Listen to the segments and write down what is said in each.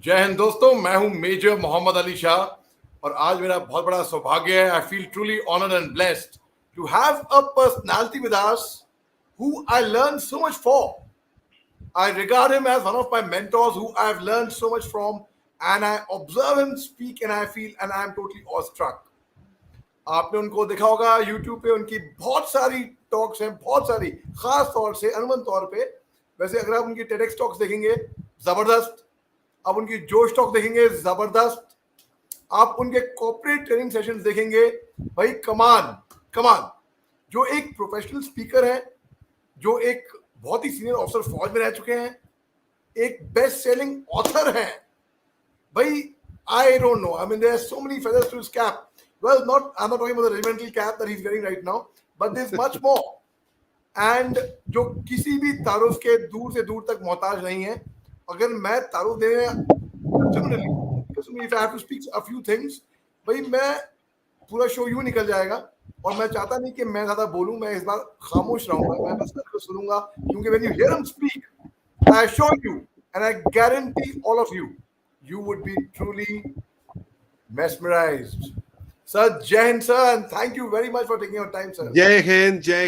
जय हिंद दोस्तों, मैं हूं मेजर मोहम्मद अली शाह और आज मेरा बहुत बड़ा सौभाग्य है. I feel truly honoured and blessed to have a personality with us who I learned so much for. I regard him as one of my mentors who I have learned so much from, and I observe him speak and I feel and I am totally awestruck. आपने उनको देखा होगा YouTube पे, उनकी बहुत सारी talks हैं, बहुत सारी, खास तौर से अनुमान तौर पे. वैसे अगर आप उनकी TEDx टॉक्स देखेंगे, जबरदस्त. आप उनकी जोश टॉक देखेंगे, जबरदस्त. आप उनके कॉर्पोरेट ट्रेनिंग सेशंस देखेंगे, भाई कमान कमान. जो एक प्रोफेशनल स्पीकर है, जो एक बहुत ही सीनियर ऑफिसर फौज में रह चुके हैं, एक बेस्ट सेलिंग ऑथर हैं, भाई I don't know. I mean, there are so many feathers to his cap. Well, I'm not talking about the regimental cap that he's wearing right now, but there's much more. And जो किसी भी तारुफ के दूर से दूर तक मोहताज नहीं है. अगर मैं तारुफ देने if I have to speak a few things, भाई मैं पूरा शो यूं निकल जाएगा और मैं चाहता नहीं कि मैं ज्यादा बोलूं. मैं इस बार खामोश रहूंगा, मैं बस करके सुनूंगा, क्योंकि when you hear him speak, I assure you and I guarantee all of you, you would be truly mesmerized. Sir, Jai Hind, sir, and thank you very much for taking your time, sir. Jai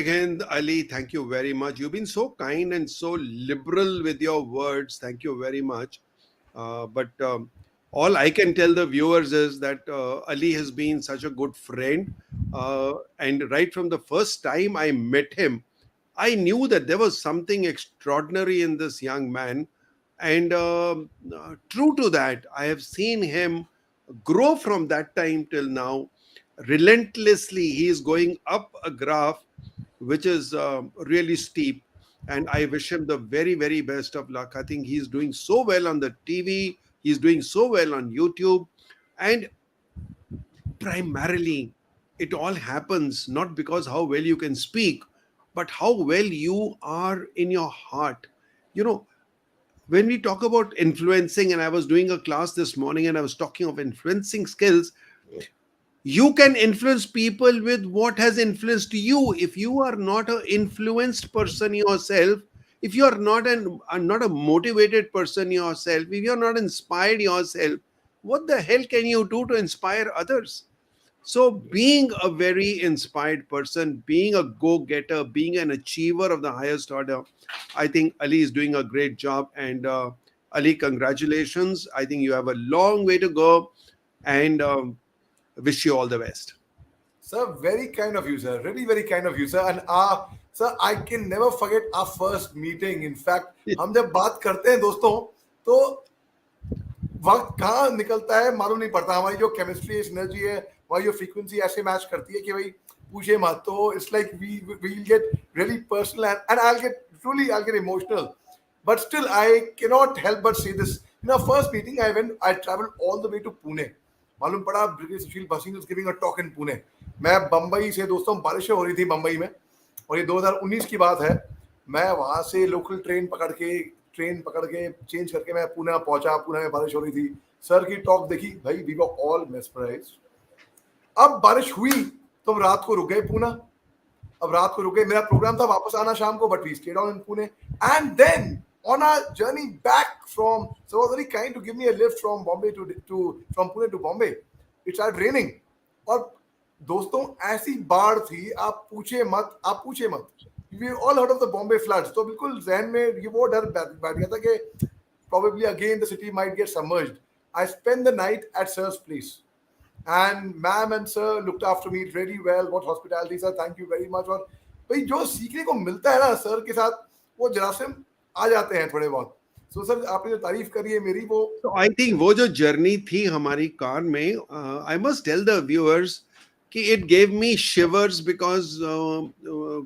Hind, Ali. Thank you very much. You've been so kind and so liberal with your words. Thank you very much. But all I can tell the viewers is that Ali has been such a good friend. And right from the first time I met him, I knew that there was something extraordinary in this young man. And true to that, I have seen him grow from that time till now. Relentlessly, he is going up a graph which is really steep. And I wish him the very, very best of luck. I think he's doing so well on the TV. He's doing so well on YouTube. And primarily, it all happens not because how well you can speak, but how well you are in your heart. You know, when we talk about influencing, and I was doing a class this morning and I was talking of influencing skills, you can influence people with what has influenced you. If you are not an influenced person yourself, if you are not not a motivated person yourself, if you are not inspired yourself, what the hell can you do to inspire others? So being a very inspired person, being a go-getter, being an achiever of the highest order, I think Ali is doing a great job. And Ali, congratulations. I think you have a long way to go, and wish you all the best. Sir, very kind of you, sir. Really very kind of you, sir. And sir, I can never forget our first meeting. In fact, हम जब बात करते हैं दोस्तों, तो वक्त कहाँ निकलता है मालूम नहीं पड़ता. हमारी जो केमिस्ट्री, एनर्जी है, वही जो फ्रीक्वेंसी ऐसे मैच करती है कि भाई पूछे मत. तो it's like we get really personal and I'll get emotional. But still, I cannot help but say this. In our first meeting, I traveled all the way to Pune. मालूम पड़ा Brig Sushil Bhasin is giving a talk in Pune. मैं बंबई से, दोस्तों बारिशें हो रही थी बंबई में और ये 2019 की बात है. मैं वहां से लोकल ट्रेन पकड़ के चेंज करके मैं पुणे पहुंचा. पुणे में बारिश हो रही थी. सर की टॉक देखी, भाई वी वर ऑल मेस्मराइज्ड. अब बारिश हुई तो हम रात को रुक गए पुणे. मेरा प्रोग्राम था वापस आना शाम को, but we stayed on in Pune. And then on our journey back from, so it was very kind to give me a lift from Bombay from Pune to Bombay. It started raining और दोस्तों ऐसी बाढ़ थी, आप पूछे मत. We all heard of the Bombay floods, तो बिल्कुल जहन में ये वो डर बैठ गया था कि probably again the city might get submerged. I spent the night at sir's place and ma'am and sir looked after me really well. What hospitality, sir, thank you very much. और भाई जो सीखने को मिलता है ना सर के साथ, वो जरा से आ जाते हैं थोड़े बहुत. सो सर, आपने जो तारीफ करी है मेरी, वो तो आई थिंक वो जो जर्नी थी हमारी कार में, I must tell the viewers कि it gave me shivers because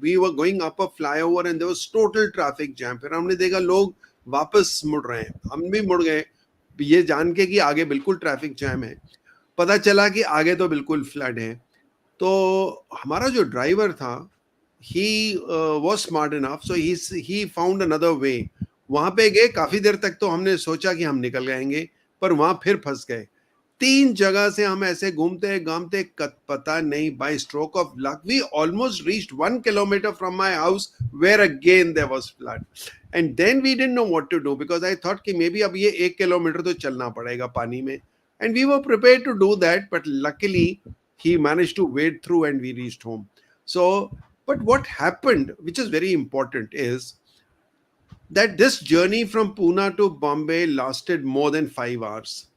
we were going up a flyover and there was total traffic jam. फिर हमने देखा लोग वापस मुड़ रहे हैं, हम भी मुड़ गए ये जान के कि आगे बिल्कुल ट्रैफिक जैम है. पता चला कि आगे तो बिल्कुल फ्लड है. तो हमारा जो ड्राइवर था, he was smart enough, so he found another way. वहां पे गए, काफी देर तक तो हमने सोचा कि हम निकल जाएंगे, पर वहां फिर फंस गए. तीन जगह से हम ऐसे घूमते घामते पता नहीं, by stroke of luck we almost reached 1 kilometer from my house where again there was flood. And then we didn't know what to do because I thought कि maybe अब ये 1 किलोमीटर तो चलना पड़ेगा पानी में. And we were prepared to do that, but luckily he managed to wade through and we reached home. So, but what happened, which is very important, is that this journey from Pune to Bombay lasted more than 5 hours.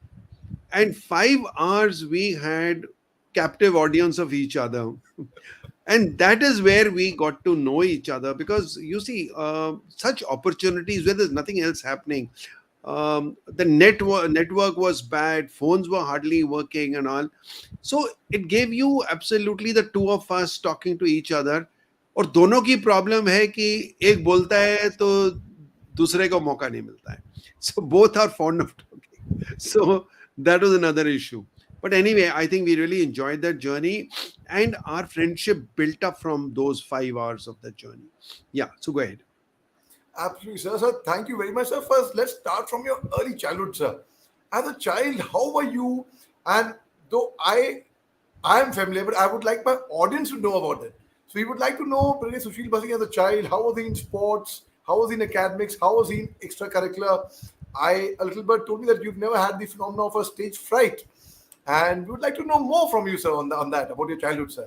And 5 hours we had captive audience of each other. And that is where we got to know each other, because you see, such opportunities where there's nothing else happening. The network was bad, phones were hardly working and all. So it gave you absolutely the two of us talking to each other. और दोनों की problem है कि एक बोलता है तो दूसरे को मौका नहीं मिलता है. So both are fond of talking. So that was another issue. But anyway, I think we really enjoyed that journey, and our friendship built up from those 5 hours of that journey. Yeah, so go ahead. Absolutely, sir. Sir, thank you very much, sir. First, let's start from your early childhood, sir. As a child, how were you? And though I am familiar, but I would like my audience to know about it. So we would like to know Brig Sushil Bhasin as a child. How was he in sports? How was he in academics? How was he in extracurricular? I a little bit told me that you've never had the phenomenon of a stage fright, and we would like to know more from you, sir, on that about your childhood, sir.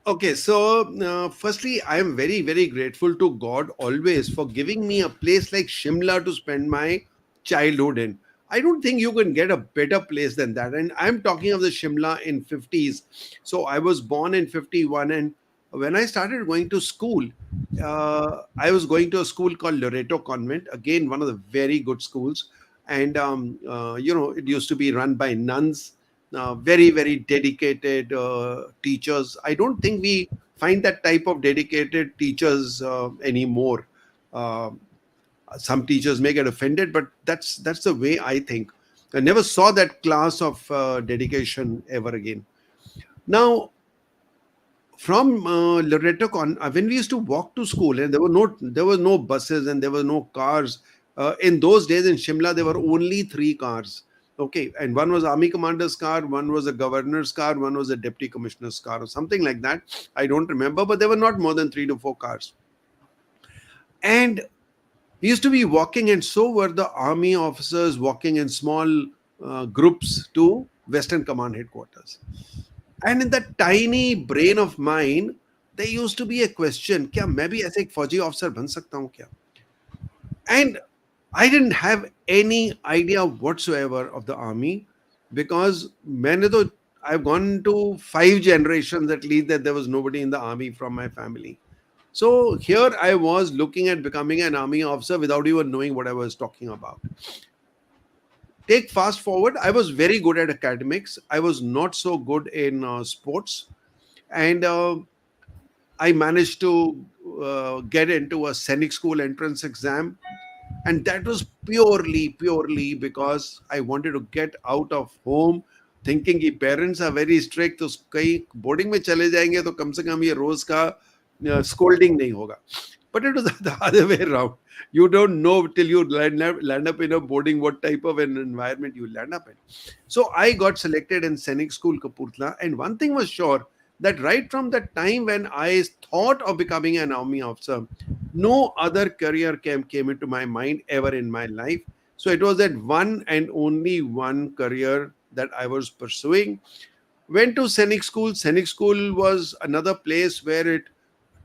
Okay, so firstly, I am very, very grateful to God always for giving me a place like Shimla to spend my childhood in. I don't think you can get a better place than that. And I'm talking of the Shimla in 50s. So I was born in 51, and when I started going to school, I was going to a school called Loreto Convent, again one of the very good schools. And it used to be run by nuns, very, very dedicated teachers. I don't think we find that type of dedicated teachers anymore. Uh, some teachers may get offended, but that's the way I think. I never saw that class of dedication ever again. Now, from Loreto when we used to walk to school, and there were no buses and there were no cars. In those days in Shimla, there were only three cars. Okay, and one was army commander's car, one was a governor's car, one was a deputy commissioner's car, or something like that. I don't remember, but there were not more than 3 to 4 cars. And we used to be walking, and so were the army officers walking in small groups to Western Command headquarters. And in that tiny brain of mine, there used to be a question: क्या मैं भी ऐसे एक फौजी officer बन सकता हूँ क्या? And I didn't have any idea whatsoever of the army, because I've gone to 5 generations at least that there was nobody in the army from my family. So here I was looking at becoming an army officer without even knowing what I was talking about. Take fast forward, I was very good at academics. I was not so good in sports. And I managed to get into a Scenic School entrance exam. And that was purely because I wanted to get out of home, thinking कि parents are very strict, तो कहीं boarding में चले जाएंगे तो कम से कम ये रोज का scolding नहीं होगा. But it was the other way around. You don't know till you land up in a boarding what type of an environment you land up in. So I got selected in Scenic School Kapurthala, and one thing was sure, that right from the time when I thought of becoming an army officer, no other career came into my mind ever in my life. So it was that one and only one career that I was pursuing. Went to Scenic School. Scenic School was another place where it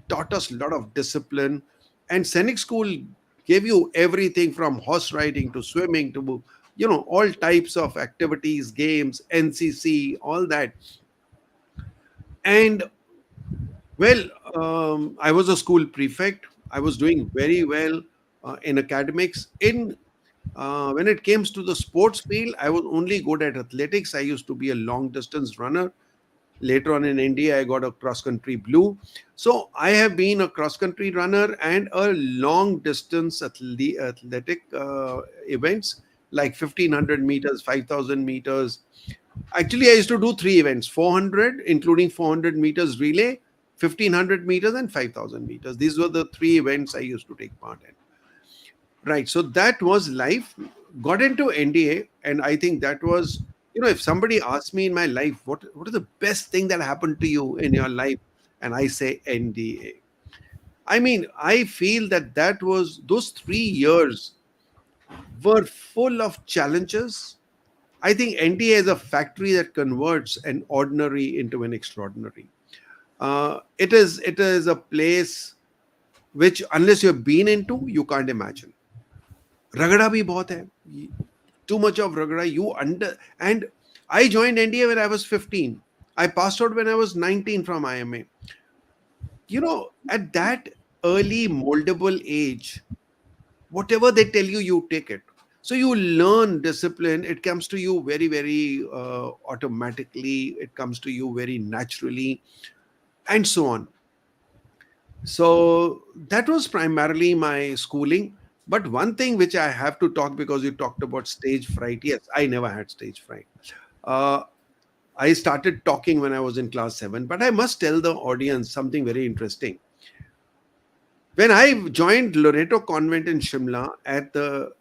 taught us a lot of discipline. And Scenic School gave you everything from horse riding to swimming to, all types of activities, games, NCC, all that. And well, I was a school prefect. I was doing very well in academics. When it came to the sports field, I was only good at athletics. I used to be a long distance runner. Later on in India, I got a cross country blue. So I have been a cross country runner and a long distance athletic events like 1500 meters, 5000 meters. Actually, I used to do three events: 400, including 400 meters relay, 1500 meters, and 5000 meters. These were the three events I used to take part in. Right. So that was life. Got into NDA, and I think that was If somebody asks me in my life, what is the best thing that happened to you in your life, and I say NDA, I mean, I feel that was those 3 years were full of challenges. I think NDA is a factory that converts an ordinary into an extraordinary. It is a place which, unless you've been into, you can't imagine. Ragada bhi bahut hai. Too much of ragada. And I joined NDA when I was 15. I passed out when I was 19 from IMA. At that early moldable age, whatever they tell you, you take it. So you learn discipline. It comes to you very, very automatically. It comes to you very naturally, and so on. So that was primarily my schooling. But one thing which I have to talk, because you talked about stage fright. Yes, I never had stage fright. Uh, I started talking when I was in class 7, but I must tell the audience something very interesting. When I joined Loreto Convent in Shimla at the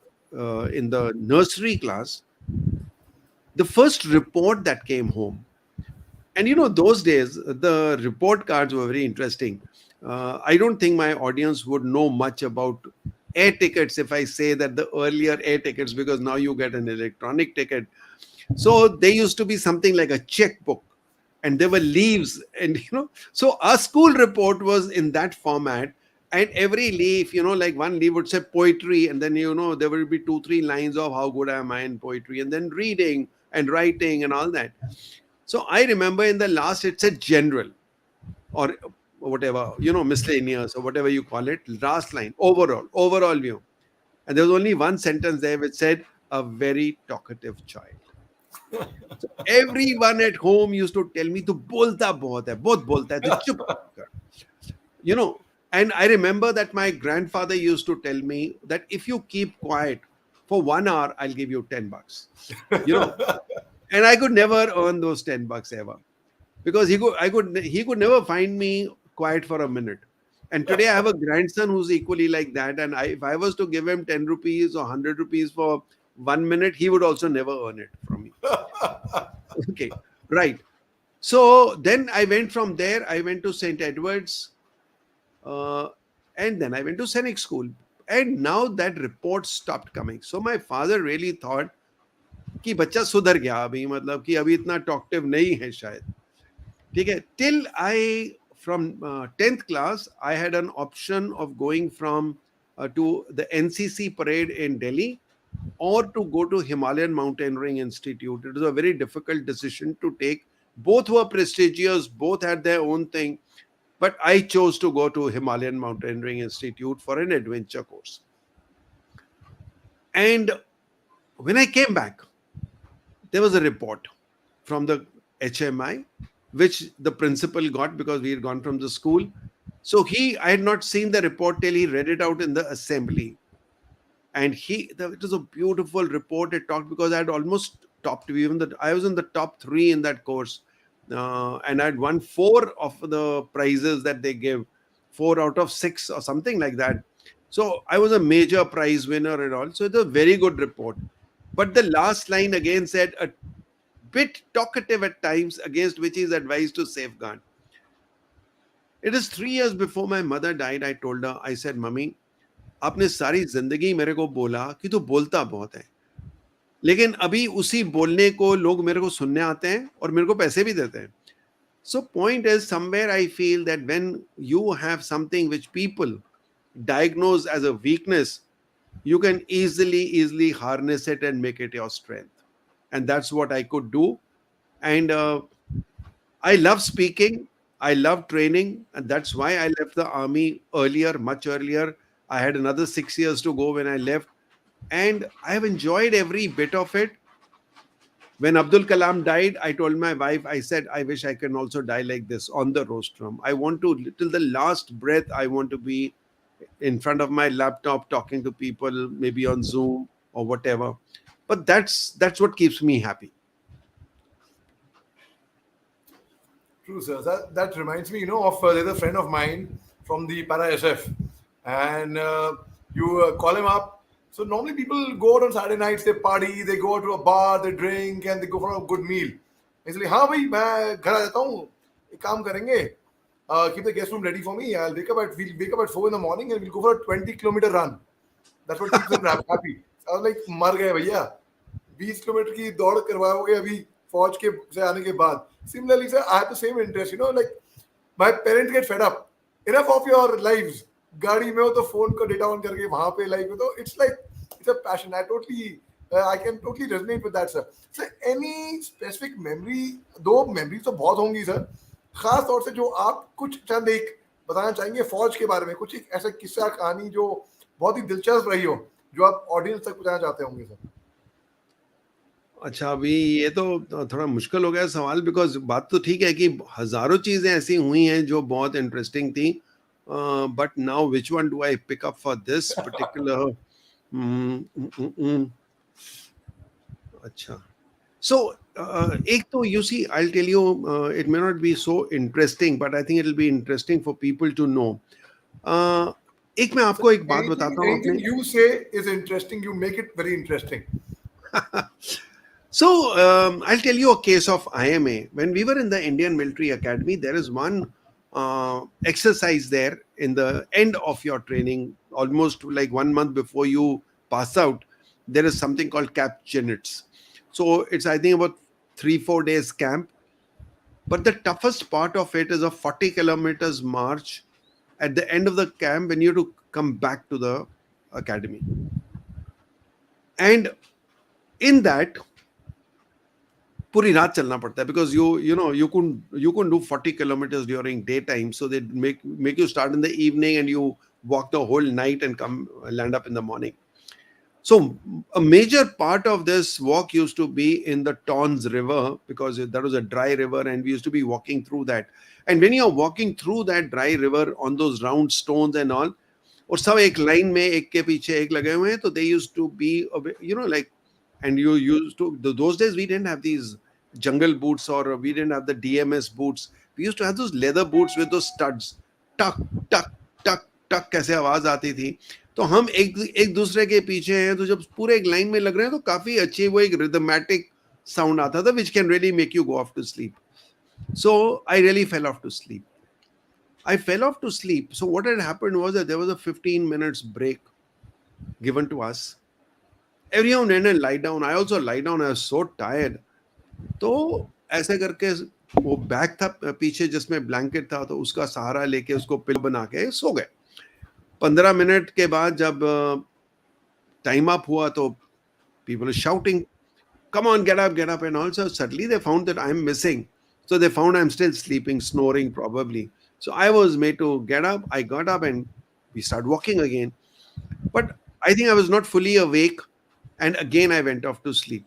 in the nursery class, the first report that came home, and those days the report cards were very interesting. I don't think my audience would know much about air tickets if I say that the earlier air tickets, because now you get an electronic ticket. So they used to be something like a checkbook, and there were leaves, and so our school report was in that format. And every leaf, like one leaf would say poetry, and then there will be 2 3 lines of how good am I in poetry, and then reading and writing and all that. So I remember in the last it said general, or whatever, miscellaneous, or whatever you call it. Last line, overall view. And there was only one sentence there which said, a very talkative child. So everyone at home used to tell me, "Tu bolta bahut hai, bahut bolta hai, tu chup kar." You know, and I remember that my grandfather used to tell me that if you keep quiet for 1 hour, I'll give you $10. You know, and I could never earn those $10 ever, because he could never find me quiet for a minute. And today I have a grandson who's equally like that. And if I was to give him 10 rupees or 100 rupees for 1 minute, he would also never earn it from me. Okay, right. So then I went from there. I went to St. Edward's, uh, and then I went to Scenic School. And now that report stopped coming. So my father really thought कि बच्चा सुधर गया अभी, मतलब कि अभी इतना talkative नहीं है शायद. ठीक है. Till I, from 10th class, I had an option of going from to the NCC parade in Delhi, or to go to Himalayan Mountaineering Institute. It was a very difficult decision to take. Both were prestigious, both had their own thing, but I chose to go to Himalayan Mountaineering Institute for an adventure course. And when I came back, there was a report from the HMI, which the principal got because we had gone from the school. So I had not seen the report till he read it out in the assembly. And it was a beautiful report. It talked, because I had almost topped, I was in the top 3 in that course. And I had won 4 of the prizes that they give, 4 out of 6 or something like that. So I was a major prize winner and all. So it's a very good report. But the last line again said, a bit talkative at times, against which is advised to safeguard. It is 3 years before my mother died. I told her, I said, Mummy, आपने सारी जिंदगी मेरे को बोला कि तू बोलता बहुत है, लेकिन अभी उसी बोलने को लोग मेरे को सुनने आते हैं और मेरे को पैसे भी देते हैं. So point is, somewhere I feel that when you have something which people diagnose as a weakness, you can easily harness it and make it your strength. And that's what I could do. And I love speaking. I love training. And that's why I left the army earlier, much earlier. I had another 6 years to go when I left. And I have enjoyed every bit of it. When Abdul Kalam died, I told my wife, I said, I wish I can also die like this, on the rostrum. I want to, till the last breath, I want to be in front of my laptop talking to people, maybe on Zoom or whatever. But that's what keeps me happy. True, sir. That reminds me, of there's a friend of mine from the Para SF, and you call him up. So normally people go out on Saturday nights, they party, they go to a bar, they drink, and they go for a good meal. इसलिए हाँ भाई मैं घर आ जाता हूँ, एक काम करेंगे, keep the guest room ready for me. We'll wake up at 4 in the morning and we'll go for a 20-kilometer run. That's what keeps them happy. I was like, मर गए भैया, 20 किलोमीटर की दौड़ करवाओगे अभी फौज के से आने के बाद. Similarly, sir, I have the same interest. Like my parents get fed up. Enough of your lives. गाड़ी में हो तो फोन को डेटा ऑन करके वहां पे लाइव हो, तो it's like it's a passion. I can totally resonate with that, sir. Sir, any specific memory? दो memories तो बहुत होंगी सर, खास तौर से जो आप कुछ चंद एक बताना चाहेंगे फौज के बारे में, कुछ एक ऐसा किस्सा कहानी जो बहुत ही दिलचस्प रही हो, जो आप ऑडियंस तक पहुंचाना चाहते होंगे सर. अच्छा, अभी ये तो थोड़ा मुश्किल हो गया सवाल, बिकॉज बात तो ठीक है कि हजारों चीजें ऐसी हुई हैं जो बहुत इंटरेस्टिंग थी, but now which one do I pick up for this particular. अच्छा, सो एक तो you see I tell you, it may not be so interesting but I think it will be interesting for people to know. एक मैं आपको एक बात बताता हूँ. Anything you say is interesting. You make it very interesting. So, I'll tell you a case of IMA. When we were in the Indian Military Academy, there is one exercise there in the end of your training, almost like 1 month before you pass out. There is something called Camp Genets. So, it's, I think, about 3-4 days camp. But the toughest part of it is a 40 kilometers march at the end of the camp when you have to come back to the academy. And in that, पूरी रात चलना पड़ता है, because you couldn't do 40 kilometers during daytime, so they make you start in the evening and you walk the whole night and come land up in the morning. So a major part of this walk used to be in the Tons River, because that was a dry river and we used to be walking through that. And when you're walking through that dry river on those round stones and all, और सब एक line में एक के पीछे एक लगे हुए हैं, तो they used to be like, and you used to, those days we didn't have these jungle boots or we didn't have the DMS boots. We used to have those leather boots with those studs. Tuck, tuck, tuck, tuck कैसे आवाज आती थी. तो हम एक दूसरे के पीछे हैं, तो जब पूरे एक लाइन में लग रहे हैं तो काफी अच्छी वो एक rhythmatic sound आता था, which can really make you go off to sleep. So I really fell off to sleep. So what had happened was that there was a 15 minutes break given to us. Everyone went and lie down. I also lie down. I was so tired. तो ऐसे करके वो bag था पीछे जिसमें blanket था, तो उसका सहारा लेके उसको पिलो बना के सो गए. 15 मिनट के बाद जब टाइम अप हुआ तो people are shouting, come on, get up, and also suddenly they found that I'm missing. So they found I'm still sleeping, snoring probably. So I was made to get up. I got up and we started walking again. But I think I was not fully awake, and again I went off to sleep.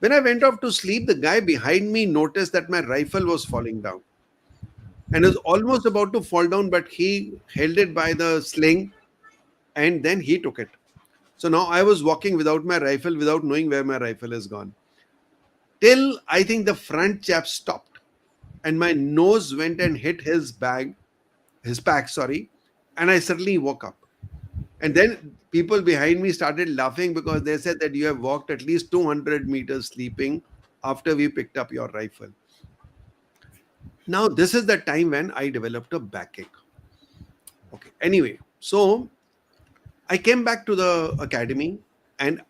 When I went off to sleep, the guy behind me noticed that my rifle was falling down and was almost about to fall down, but he held it by the sling and then he took it. So now I was walking without my rifle, without knowing where my rifle is gone. Till I think the front chap stopped and my nose went and hit his pack, and I suddenly woke up. And then people behind me started laughing because they said that you have walked at least 200 meters sleeping after we picked up your rifle. Now, this is the time when I developed a backache. Okay. Anyway, so I came back to the academy and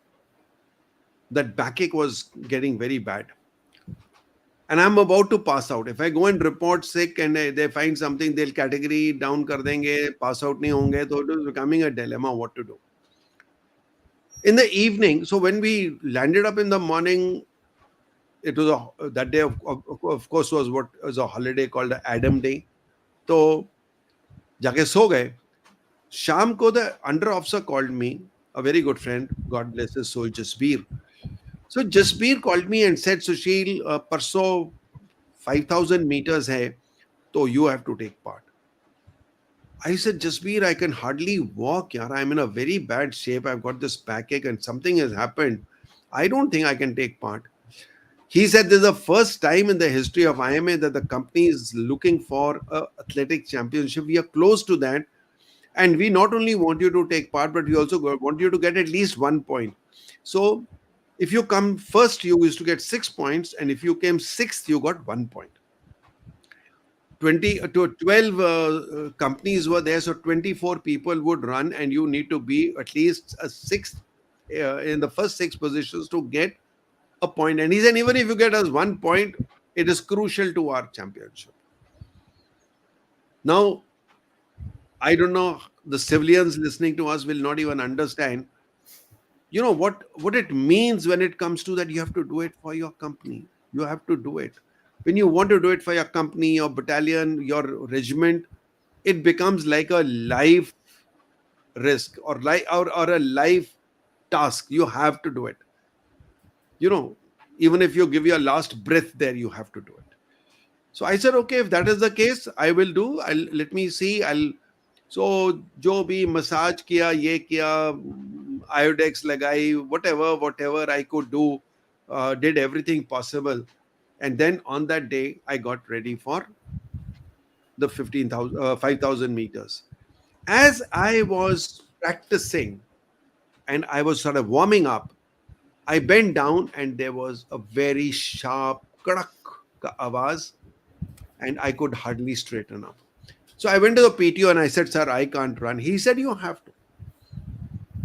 that backache was getting very bad. And I'm about to pass out. If I go and report sick and they find something, they'll category down kar denge, pass out nahi honge. So it was becoming a dilemma what to do. In the evening, so when we landed up in the morning, it was that day of course was a holiday called Adam Day. So जाके सो गए. शाम को the under officer called me, a very good friend, God bless his soul, Jasbir. So Jasbir called me and said, Sushil, परसों 5,000 meters hai, so you have to take part. I said, Jasbir, I can hardly walk. Yaar. I'm in a very bad shape. I've got this backache and something has happened. I don't think I can take part. He said, this is the first time in the history of IMA that the company is looking for an athletic championship. We are close to that. And we not only want you to take part, but we also want you to get at least 1 point. So if you come first, you used to get 6 points, and if you came sixth, you got 1 point. 20 to 12 companies were there, so 24 people would run, and you need to be at least a sixth in the first six positions to get a point. And he said, even if you get us 1 point, it is crucial to our championship. Now, I don't know, the civilians listening to us will not even understand, what it means when it comes to that. You have to do it for your company. You have to do it. When you want to do it for your company, your battalion, your regiment, it becomes like a life risk, or a life task. You have to do it. You know, even if you give your last breath there, you have to do it. So I said, okay, if that is the case, I will do. I'll let me see. I'll So जो भी massage किया, ये किया, आयोडेक्स लगाई, whatever I could do, did everything possible. And then on that day, I got ready for the 5,000 meters. As I was practicing and I was sort of warming up, I bent down and there was a very sharp kadak ka awaz, and I could hardly straighten up. So I went to the PTO and I said, "Sir, I can't run." He said, "You have to."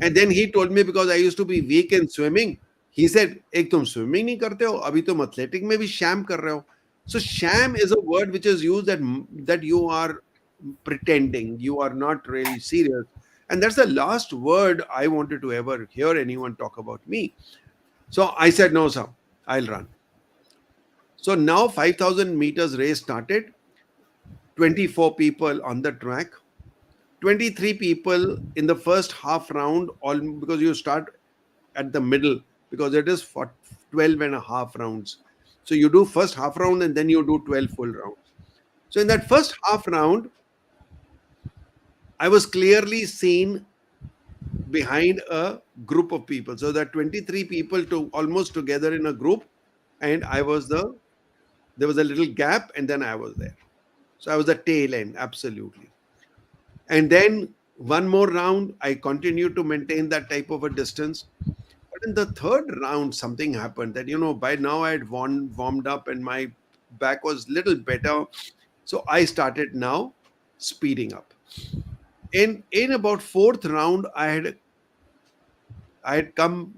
And then he told me, because I used to be weak in swimming, he said, "Ek tum swimming nahi karte ho, abhi tum athletic mein bhi sham kar rahe ho." So sham is a word which is used that you are pretending, you are not really serious. And that's the last word I wanted to ever hear anyone talk about me. So I said, "No, sir, I'll run." So now 5,000 meters race started, 24 people on the track, 23 people in the first half round, all because you start at the middle, because it is for 12 and a half rounds. So you do first half round and then you do 12 full rounds. So in that first half round, I was clearly seen behind a group of people. So that 23 people to almost together in a group, and there was a little gap, and then I was there. So I was the tail end, absolutely. And then one more round, I continued to maintain that type of a distance. But in the third round, something happened that, by now I had warmed up and my back was little better. So I started now speeding up. In about fourth round, I had come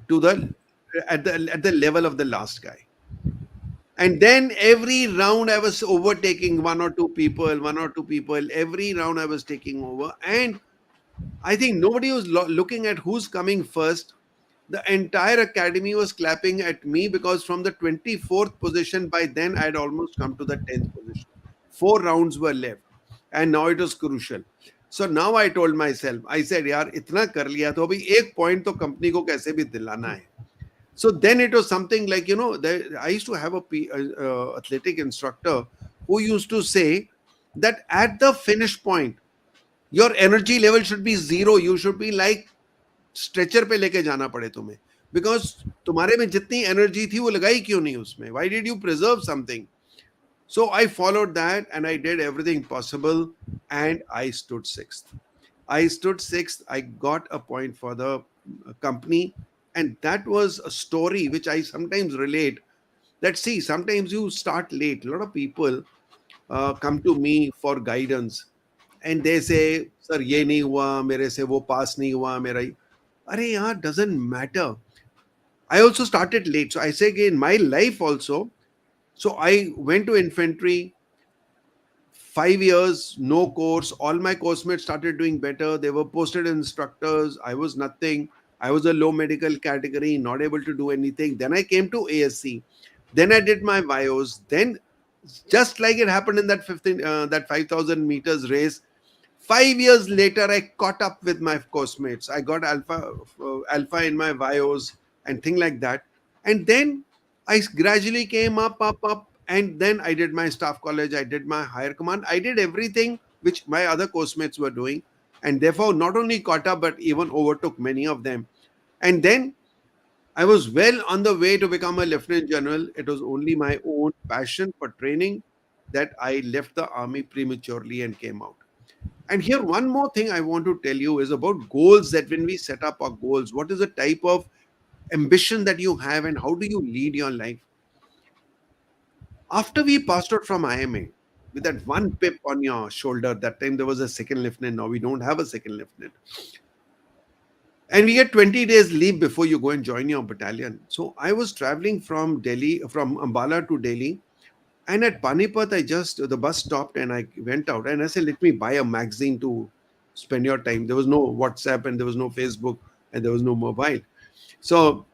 to the at the level of the last guy. And then every round I was overtaking one or two people. Every round I was taking over. And I think nobody was looking at who's coming first. The entire academy was clapping at me, because from the 24th position, by then I had almost come to the 10th position. 4 rounds were left, and now it was crucial. So now I told myself, I said, यार इतना कर लिया तो अभी एक point तो company को कैसे भी दिलाना है. So then it was something like, I used to have a athletic instructor who used to say that at the finish point, your energy level should be zero. You should be like stretcher पे लेके जाना पड़े तुम्हें, because तुम्हारे में जितनी energy थी वो लगाई क्यों नहीं उसमें. Why did you preserve something? So I followed that and I did everything possible, and I stood sixth. I stood sixth. I got a point for the company. And that was a story which I sometimes relate, that see, sometimes you start late. A lot of people come to me for guidance, and they say, "Sir, ये नहीं हुआ मेरे से, वो पास नहीं हुआ मेरा." Arey yaar, doesn't matter. I also started late. So I say again, my life also. So I went to infantry, 5 years, no course. All my course mates started doing better. They were posted instructors. I was nothing. I was a low medical category, not able to do anything. Then I came to ASC. Then I did my bios. Then, just like it happened in that 5,000 meters race, 5 years later, I caught up with my course mates. I got alpha in my bios and thing like that. And then I gradually came up, and then I did my staff college. I did my higher command. I did everything which my other course mates were doing, and therefore not only caught up but even overtook many of them. And then I was well on the way to become a lieutenant general. It was only my own passion for training that I left the army prematurely and came out. And here, one more thing I want to tell you is about goals. That when we set up our goals, what is the type of ambition that you have, and how do you lead your life? After we passed out from IMA, with that one pip on your shoulder, that time there was a second lieutenant, now we don't have a second lieutenant. And we get 20 days leave before you go and join your battalion. So I was traveling from Delhi, from Ambala to Delhi. And at Panipat, the bus stopped and I went out and I said, let me buy a magazine to spend your time. There was no WhatsApp and there was no Facebook and there was no mobile. So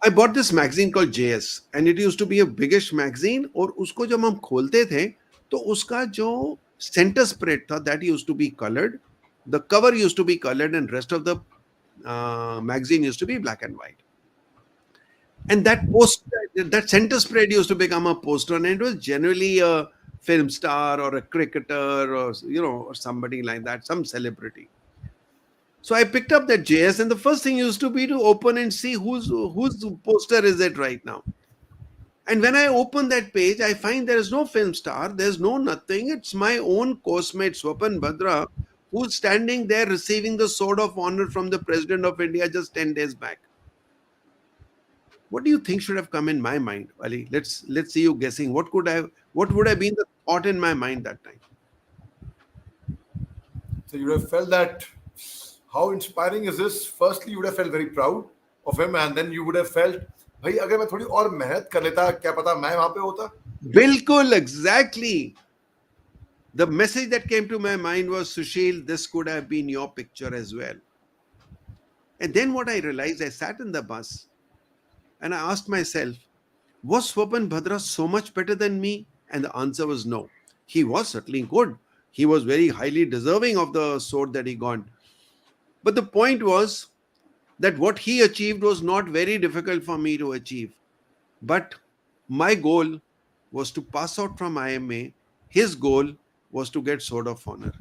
I bought this magazine called JS and it used to be a biggish magazine. और उसको जब हम खोलते थे तो उसका जो center spread था, that used to be colored. The cover used to be colored and rest of the magazine used to be black and white. And that center spread used to become a poster, and it was generally a film star or a cricketer or or somebody like that, some celebrity. So I picked up that JS, and the first thing used to be to open and see whose poster is it right now. And when I open that page, I find there is no film star, there's no nothing. It's my own course mate Swapan Bhadra, who's standing there receiving the Sword of Honor from the President of India just 10 days back. What do you think should have come in my mind, Ali? Let's see you guessing. What would have been the thought in my mind that time? So you would have felt that how inspiring is this? Firstly, you would have felt very proud of him, and then you would have felt, भाई अगर मैं थोड़ी और मेहनत कर लेता, क्या पता मैं वहां पे होता. Bilkul, exactly. The message that came to my mind was, Sushil, this could have been your picture as well. And then what I realized, I sat in the bus and I asked myself, was Swapan Bhadra so much better than me? And the answer was no. He was certainly good. He was very highly deserving of the sword that he got. But the point was that what he achieved was not very difficult for me to achieve. But my goal was to pass out from IMA. His goal was to get Sword of Honor.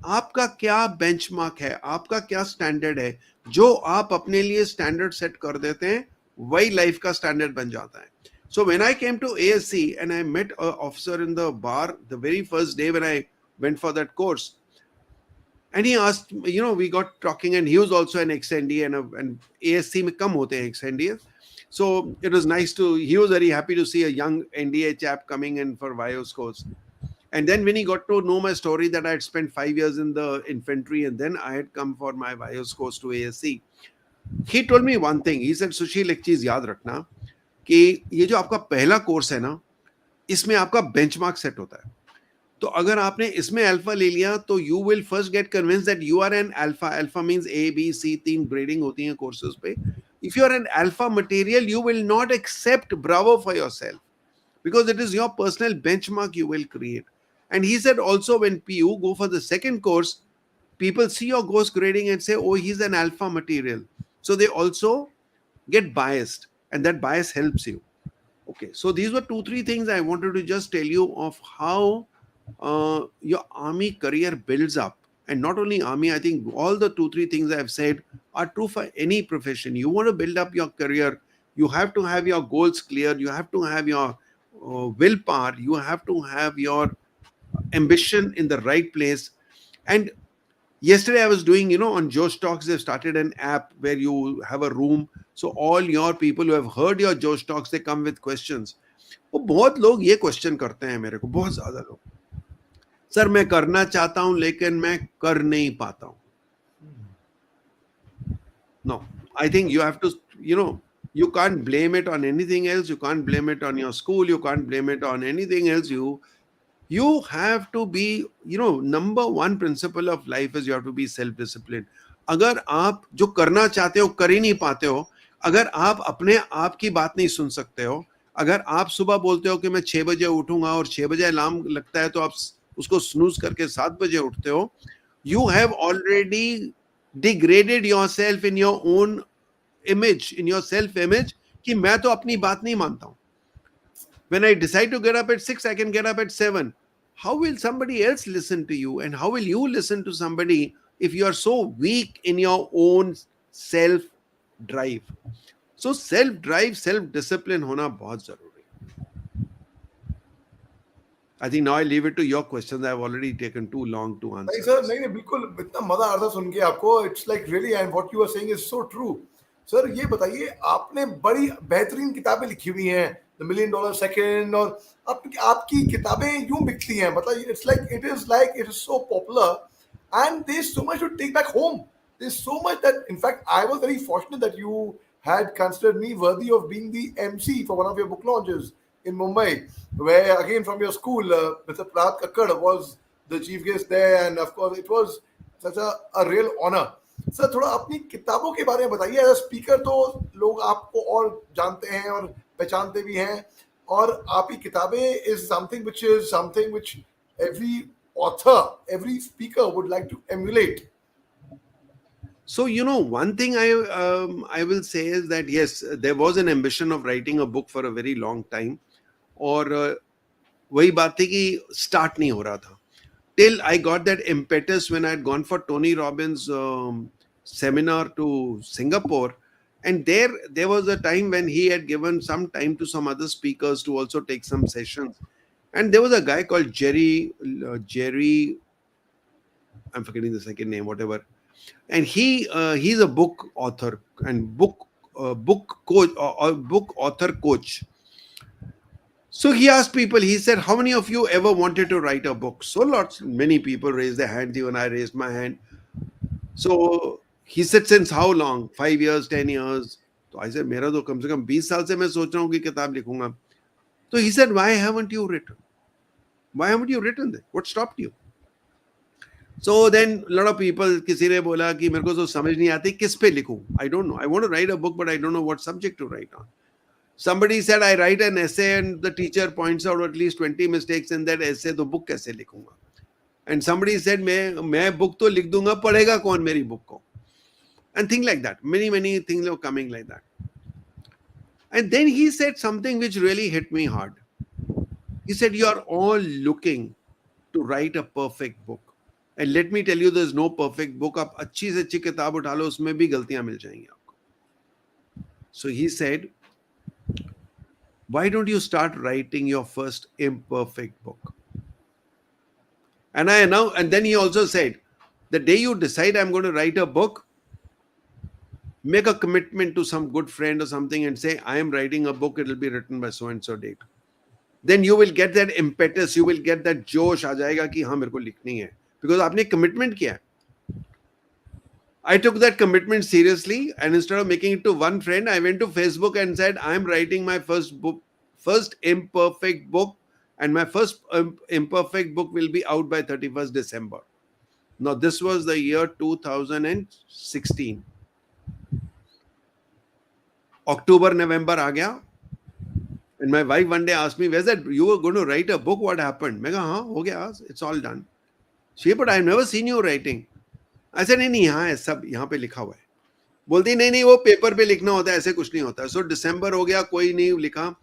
आपका क्या benchmark है, आपका क्या standard है? जो आप अपने लिए स्टैंडर्ड सेट कर देते हैं वही लाइफ का स्टैंडर्ड बन जाता है. So when I came to ASC and I met an officer in the bar the very first day when I went for that course, and he asked, we got talking, and he was also an ex-NDA, and ASC में कम होते हैं ex-NDA. So it was nice he was very happy to see a young NDA chap coming in for Vayos course. And then when he got to know my story that I had spent 5 years in the infantry and then I had come for my Vayos course to ASC, he told me one thing. He said, Sushil, एक चीज याद रखना कि ये जो आपका पहला course है ना, इसमें आपका बेंचमार्क सेट होता है. तो अगर आपने इसमें अल्फा ले लिया तो you will first get convince that you are an alpha. Alpha means A B C, 3 grading होती हैं कोर्सेज पे. If you are an alpha material, you will not accept Bravo for yourself because it is your personal benchmark you will create. And he said also, when you go for the second course, people see your course grading and say, oh, he's an alpha material. So they also get biased, and that bias helps you. Okay, so these were 2-3 things I wanted to just tell you of how your army career builds up. And not only army, I think all the 2-3 things I've said are true for any profession. You want to build up your career, you have to have your goals clear, you have to have your willpower, you have to have your ambition in the right place. And yesterday I was doing, on Josh Talks, they've started an app where you have a room. So all your people who have heard your Josh Talks, they come with questions. वो बहुत लोग ये question करते हैं मेरे को, बहुत ज्यादा लोग. सर मैं करना चाहता हूं लेकिन मैं कर नहीं पाता हूं. No, I think you have to, you can't blame it on anything else. You can't blame it on your school. You can't blame it on anything else. You have to be, number one principle of life is you have to be self-disciplined. अगर आप जो करना चाहते हो कर ही नहीं पाते हो, अगर आप अपने आप की बात नहीं सुन सकते हो, अगर आप सुबह बोलते हो कि मैं 6 बजे उठूंगा और 6 बजे अलार्म लगता है तो आप उसको स्नूज करके 7 बजे उठते हो, you have already degraded yourself in your own image, in your self-image, कि मैं तो अपनी बात नहीं मानता हूं. When I decide to get up at 6, I can get up at 7. How will somebody else listen to you? And how will you listen to somebody if you are so weak in your own self-drive? So self-drive, self-discipline होना बहुत जरूरी है. I think now I leave it to your questions. I've already taken too long to नहीं answer sir, this. नहीं नहीं, बिल्कुल इतना मजा आ रहा था सुन के आपको. It's like really, and what you are saying is so true. Sir ये बताइए, आपने बड़ी बेहतरीन किताबें लिखी हुई हैं, द मिलियन डॉलर सेकंड, और आपकी किताबें यूं बिकती हैं, मतलब it is so popular, and there is so much to take back home. There's so much that, in fact, I was very fortunate that you had considered me worthy of being the MC for one of your book launches in Mumbai, where again from your school, Mr. Prat Kakkad was the chief guest there, and of course it was such a real honor. Sir थोड़ा अपनी किताबों के बारे में बताइए. As speaker तो लोग आपको और जानते हैं और पहचानते भी हैं, और आपकी किताबें is something which every author, every speaker would like to emulate. So, one thing I will say is that yes, there was an ambition of writing a book for a very long time, और वही बात थी कि start नहीं हो रहा था. Till I got that impetus when I had gone for Tony Robbins' seminar to Singapore, and there was a time when he had given some time to some other speakers to also take some sessions, and there was a guy called Jerry. I'm forgetting the second name, whatever, and he's a book author and book coach or book author coach. So he asked people, he said, how many of you ever wanted to write a book? So many people raised their hands, even I raised my hand. So he said, since how long? 5 years, 10 years? So I said, मेरा तो कम से कम 20 साल से मैं सोच रहा हूँ कि किताब लिखूंगा. So he said, why haven't you written? Why haven't you written that? What stopped you? So then a lot of people, किसी ने बोला कि मेरे को तो समझ नहीं आती किस पे लिखूं. I don't know. I want to write a book, but I don't know what subject to write on. Somebody said, I write an essay and the teacher points out at least 20 mistakes in that essay, तो book कैसे लिखूंगा? And somebody said, मैं book तो लिख दूंगा, पढ़ेगा कौन मेरी book को? And things like that. Many things were coming like that. And then he said something which really hit me hard. He said, you are all looking to write a perfect book. And let me tell you, there's no perfect book. आप अच्छी से अच्छी किताब उठा लो, उसमें भी गलतियां मिल जाएंगी आपको. So he said, why don't you start writing your first imperfect book? And then he also said, the day you decide I'm going to write a book, make a commitment to some good friend or something and say, I am writing a book, it will be written by so and so date. Then you will get that impetus, you will get that जोश आ जाएगा कि हाँ मेरे को लिखनी है, because आपने commitment किया है. I took that commitment seriously, and instead of making it to one friend, I went to Facebook and said, I'm writing my first imperfect book, and my first imperfect book will be out by 31st December. Now, this was the year 2016. October, November आ गया, and my wife one day asked me, where's that? You were going to write a book, what happened? मैं कहा हाँ हो गया, it's all done. She, but I've never seen you writing. I said, नहीं यहाँ है, सब यहाँ पे लिखा हुआ है. बोलती नहीं वो पेपर पे लिखना होता है, ऐसे कुछ नहीं होता. सो दिसंबर हो गया, कोई नहीं लिखा.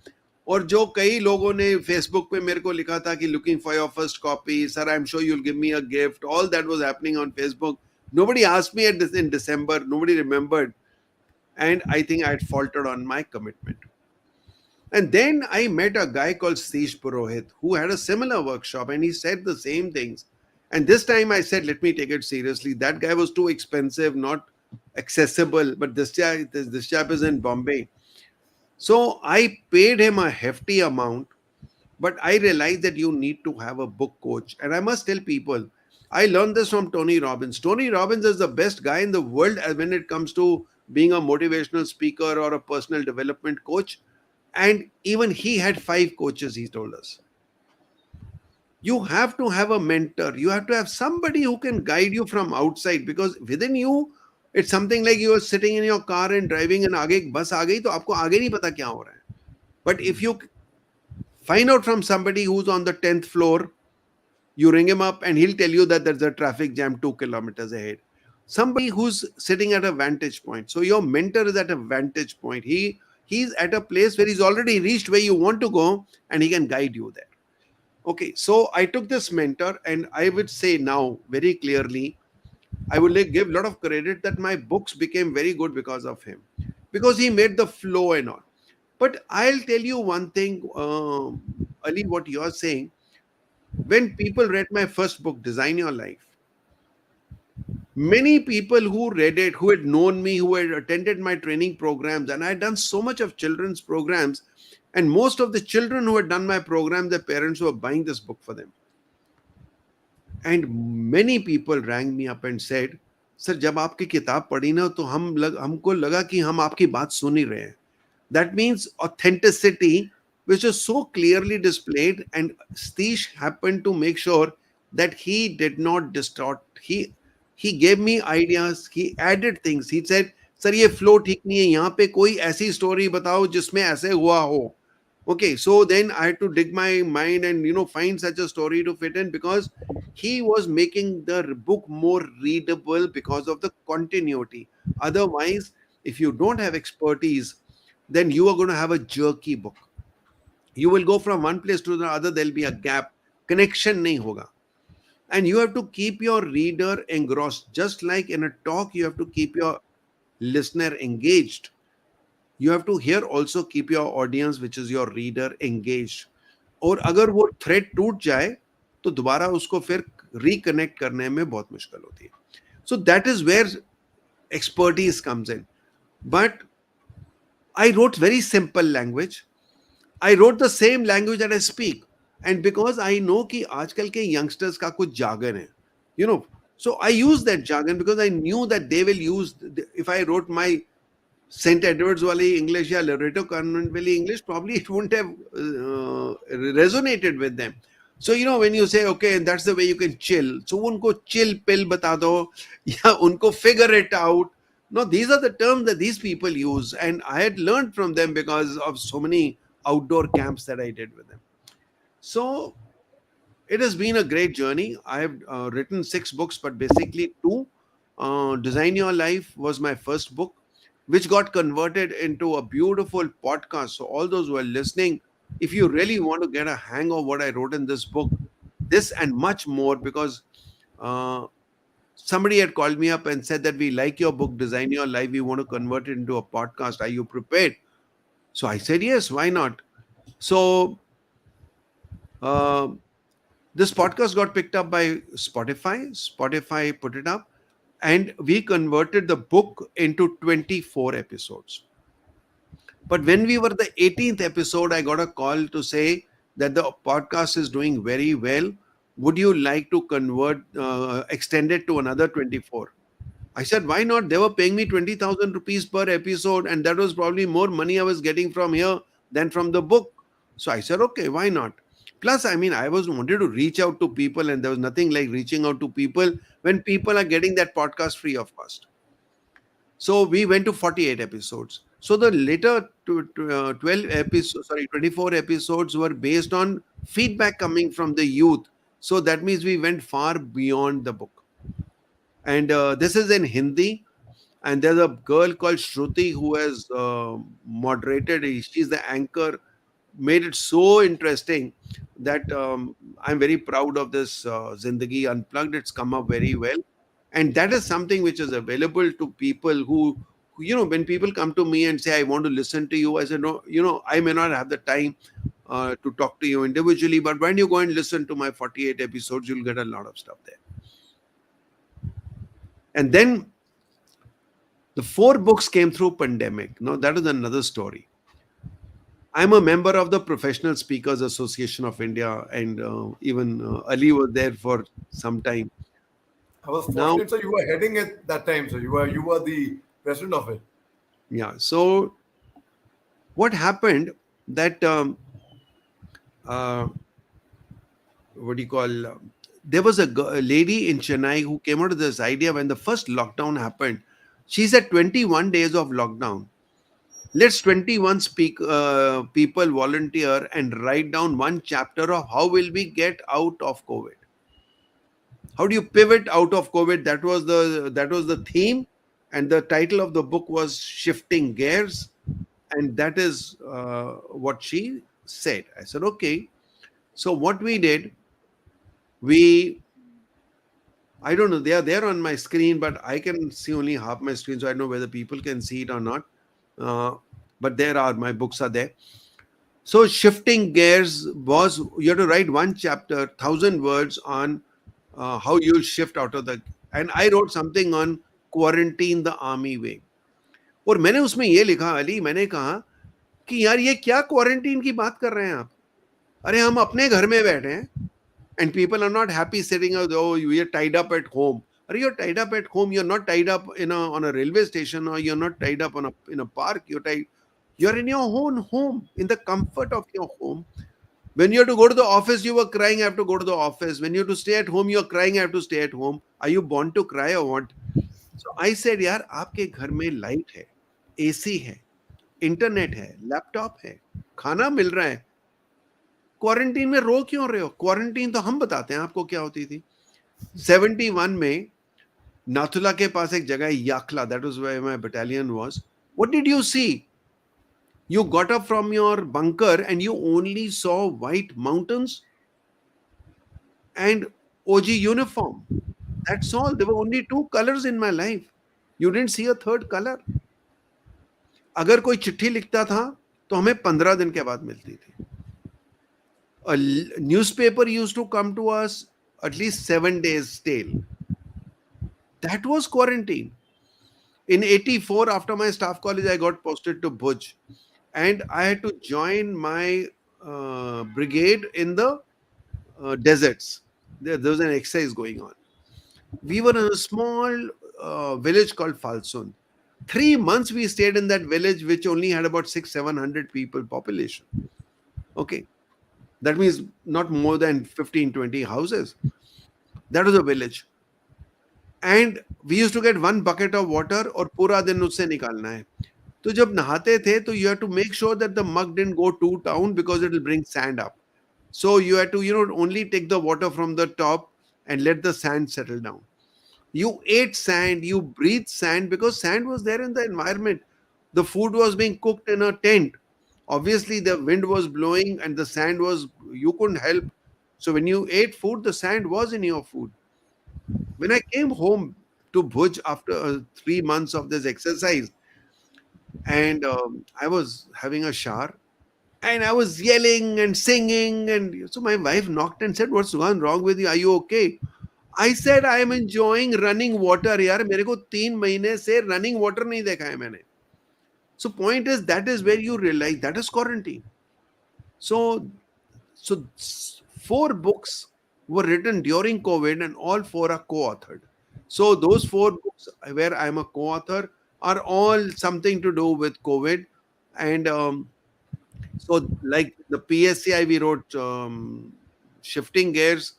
और जो कई लोगों ने फेसबुक पे मेरे को लिखा था कि looking for your first copy, sir I am sure you will give me a gift, all that was happening on Facebook. Nobody asked me in December, nobody remembered, and I think I had faltered on my commitment. And then I met a guy called Satish Purohit who had a similar workshop, and he said the same things. And this time I said, let me take it seriously. That guy was too expensive, not accessible, but this chap is in Bombay. So I paid him a hefty amount, but I realized that you need to have a book coach. And I must tell people, I learned this from Tony Robbins. Tony Robbins is the best guy in the world when it comes to being a motivational speaker or a personal development coach. And even he had 5 coaches, he told us. You have to have a mentor. You have to have somebody who can guide you from outside, because within you, it's something like you are sitting in your car and driving and आगे एक बस आ गई तो आपको आगे नहीं पता क्या हो रहा है. But if you find out from somebody who's on the 10th floor, you ring him up and he'll tell you that there's a traffic jam 2 kilometers ahead. Somebody who's sitting at a vantage point. So your mentor is at a vantage point. He's at a place where he's already reached where you want to go, and he can guide you there. Okay, so I took this mentor, and I would say now very clearly, I would give a lot of credit that my books became very good because of him, because he made the flow and all. But I'll tell you one thing, Ali, what you're saying, When people read my first book, Design Your Life, many people who read it, who had known me, who had attended my training programs, and I had done so much of children's programs, and most of the children who had done my program, their parents were buying this book for them. And many people rang me up and said, sir जब आपकी किताब पढ़ी ना तो हमको लगा कि हम आपकी बात सुन ही रहे हैं. That means authenticity, which is so clearly displayed, and Satish happened to make sure that he did not distort. He gave me ideas. He added things. He said, "Sir, ये flow ठीक नहीं है. यहाँ पे कोई ऐसी story बताओ जिसमें ऐसे हुआ हो." Okay, so then I had to dig my mind and find such a story to fit in, because he was making the book more readable because of the continuity. Otherwise, if you don't have expertise, then you are going to have a jerky book. You will go from one place to the other, there'll be a gap. Connection nahi hoga. And you have to keep your reader engrossed. Just like in a talk, you have to keep your listener engaged. You have to here also keep your audience, which is your reader, engaged. और अगर वो thread टूट जाए तो दोबारा उसको फिर reconnect करने में बहुत मुश्किल होती है. So that is where expertise comes in. But I wrote very simple language. I wrote the same language that I speak. And because I know कि आजकल के youngsters का कुछ jargon है, so I use that jargon because I knew that they will use, if I wrote my St. Edward's Valley English or Loreto Convent Valley English, probably it wouldn't have resonated with them. So, when you say, okay, that's the way you can chill. So, unko chill pill bata do, ya unko figure it out. No, these are the terms that these people use. And I had learned from them because of so many outdoor camps that I did with them. So, it has been a great journey. I have written 6 books, but basically 2. Design Your Life was my first book, which got converted into a beautiful podcast. So, all those who are listening, if you really want to get a hang of what I wrote in this book, this and much more, because uh, somebody had called me up and said that we like your book, Design Your Life. We want to convert it into a podcast. Are you prepared? So, I said, yes, why not? So, uh, this podcast got picked up by Spotify. Spotify put it up, and we converted the book into 24 episodes. But when we were the 18th episode, I got a call to say that the podcast is doing very well. Would you like to extend it to another 24? I said, why not? They were paying me 20,000 rupees per episode, and that was probably more money I was getting from here than from the book. So I said, okay, why not? Plus, I mean, I was wanted to reach out to people, and there was nothing like reaching out to people when people are getting that podcast free of cost. So we went to 48 episodes. So the later 12 episodes, 24 episodes were based on feedback coming from the youth. So that means we went far beyond the book. And this is in Hindi. And there's a girl called Shruti who has moderated. She's the anchor, made it so interesting that I'm very proud of this Zindagi Unplugged. It's come up very well. And that is something which is available to people who, when people come to me and say, I want to listen to you, I said, no, I may not have the time to talk to you individually, but when you go and listen to my 48 episodes, you'll get a lot of stuff there. And then the 4 books came through pandemic. Now, that is another story. I'm a member of the Professional Speakers Association of India, and even Ali was there for some time. I was Now, fortunate, so you were heading it that time, so you were the president of it. yeah. So, what happened that uh, what do you call? There was a lady in Chennai who came out with this idea when the first lockdown happened. She said 21 days of lockdown. Let's 21 people volunteer and write down one chapter of how will we get out of COVID. How do you pivot out of COVID? That was the theme, and the title of the book was Shifting Gears, and that is what she said. I said, okay. So what we did, we I don't know, they are there on my screen, but I can see only half my screen, so I don't know whether people can see it or not. Uh, but there are my books are there. So shifting gears was, you have to write one chapter, 1,000 words on how you'll shift out of the. And I wrote something on quarantine the army way. और मैंने उसमें ये लिखा, अली, मैंने कहा कि यार ये क्या क्वारंटीन की बात कर रहे हैं आप? अरे हम अपने घर में बैठे हैं, and people are not happy sitting out, oh, you are tied up at home. Are you tied up at home? You're not tied up on a railway station, or you're not tied up in a park. You're in your own home, in the comfort of your home. When you have to go to the office, you were crying, I have to go to the office. When you have to stay at home, you're crying, I have to stay at home. Are you born to cry or what? So I said, यार आपके घर में light है, AC है, internet है, laptop है, खाना मिल रहा है, क्वारंटीन में रो क्यों रहे हो? क्वारंटीन तो हम बताते हैं आपको क्या होती थी. 71 में नाथुला के पास एक जगह है Yakla, that was where my battalion was. What did you see? You got up from your bunker and you only saw white mountains and OG uniform. That's all. There were only two colors in my life. You didn't see a third color. अगर कोई चिट्ठी लिखता था तो हमें 15 दिन के बाद मिलती थी. A newspaper used to come to us at least 7 days stale. That was quarantine. In 84, after my staff college, I got posted to Bhuj. And I had to join my brigade in the deserts. There was an exercise going on. We were in a small village called Falsun. 3 months we stayed in that village, which only had about 600-700 people population. Okay. That means not more than 15-20 houses. That was a village. And we used to get one bucket of water और पूरा दिन उससे निकालना है. तो जब नहाते थे तो you have to make sure that the mug didn't go too down because it will bring sand up. So you had to, only take the water from the top and let the sand settle down. You ate sand, you breathed sand because sand was there in the environment. The food was being cooked in a tent. Obviously, the wind was blowing and the sand was, you couldn't help. So when you ate food, the sand was in your food. When I came home to Bhuj after 3 months of this exercise, and I was having a shower, and I was yelling and singing, and so my wife knocked and said, "What's gone wrong with you? Are you okay?" I said, "I am enjoying running water, यार मेरे को 3 महीने से running water नहीं देखा है मैंने." So point is, that is where you realize that is quarantine. So 4 books were written during COVID, and all 4 are co-authored. So those 4 books where I am a co-author are all something to do with COVID. And so like the PSCI, we wrote Shifting Gears.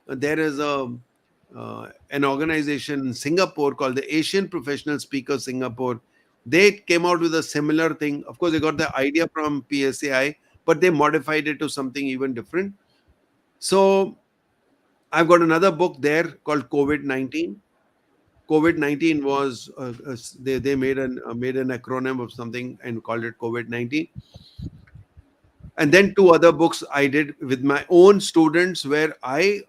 There is an organization in Singapore called the Asian Professional Speakers Singapore. They came out with a similar thing. Of course, they got the idea from PSCI, but they modified it to something even different. So I've got another book there called COVID-19. COVID-19 was they made an acronym of something and called it COVID-19. And then 2 other books I did with my own students, where I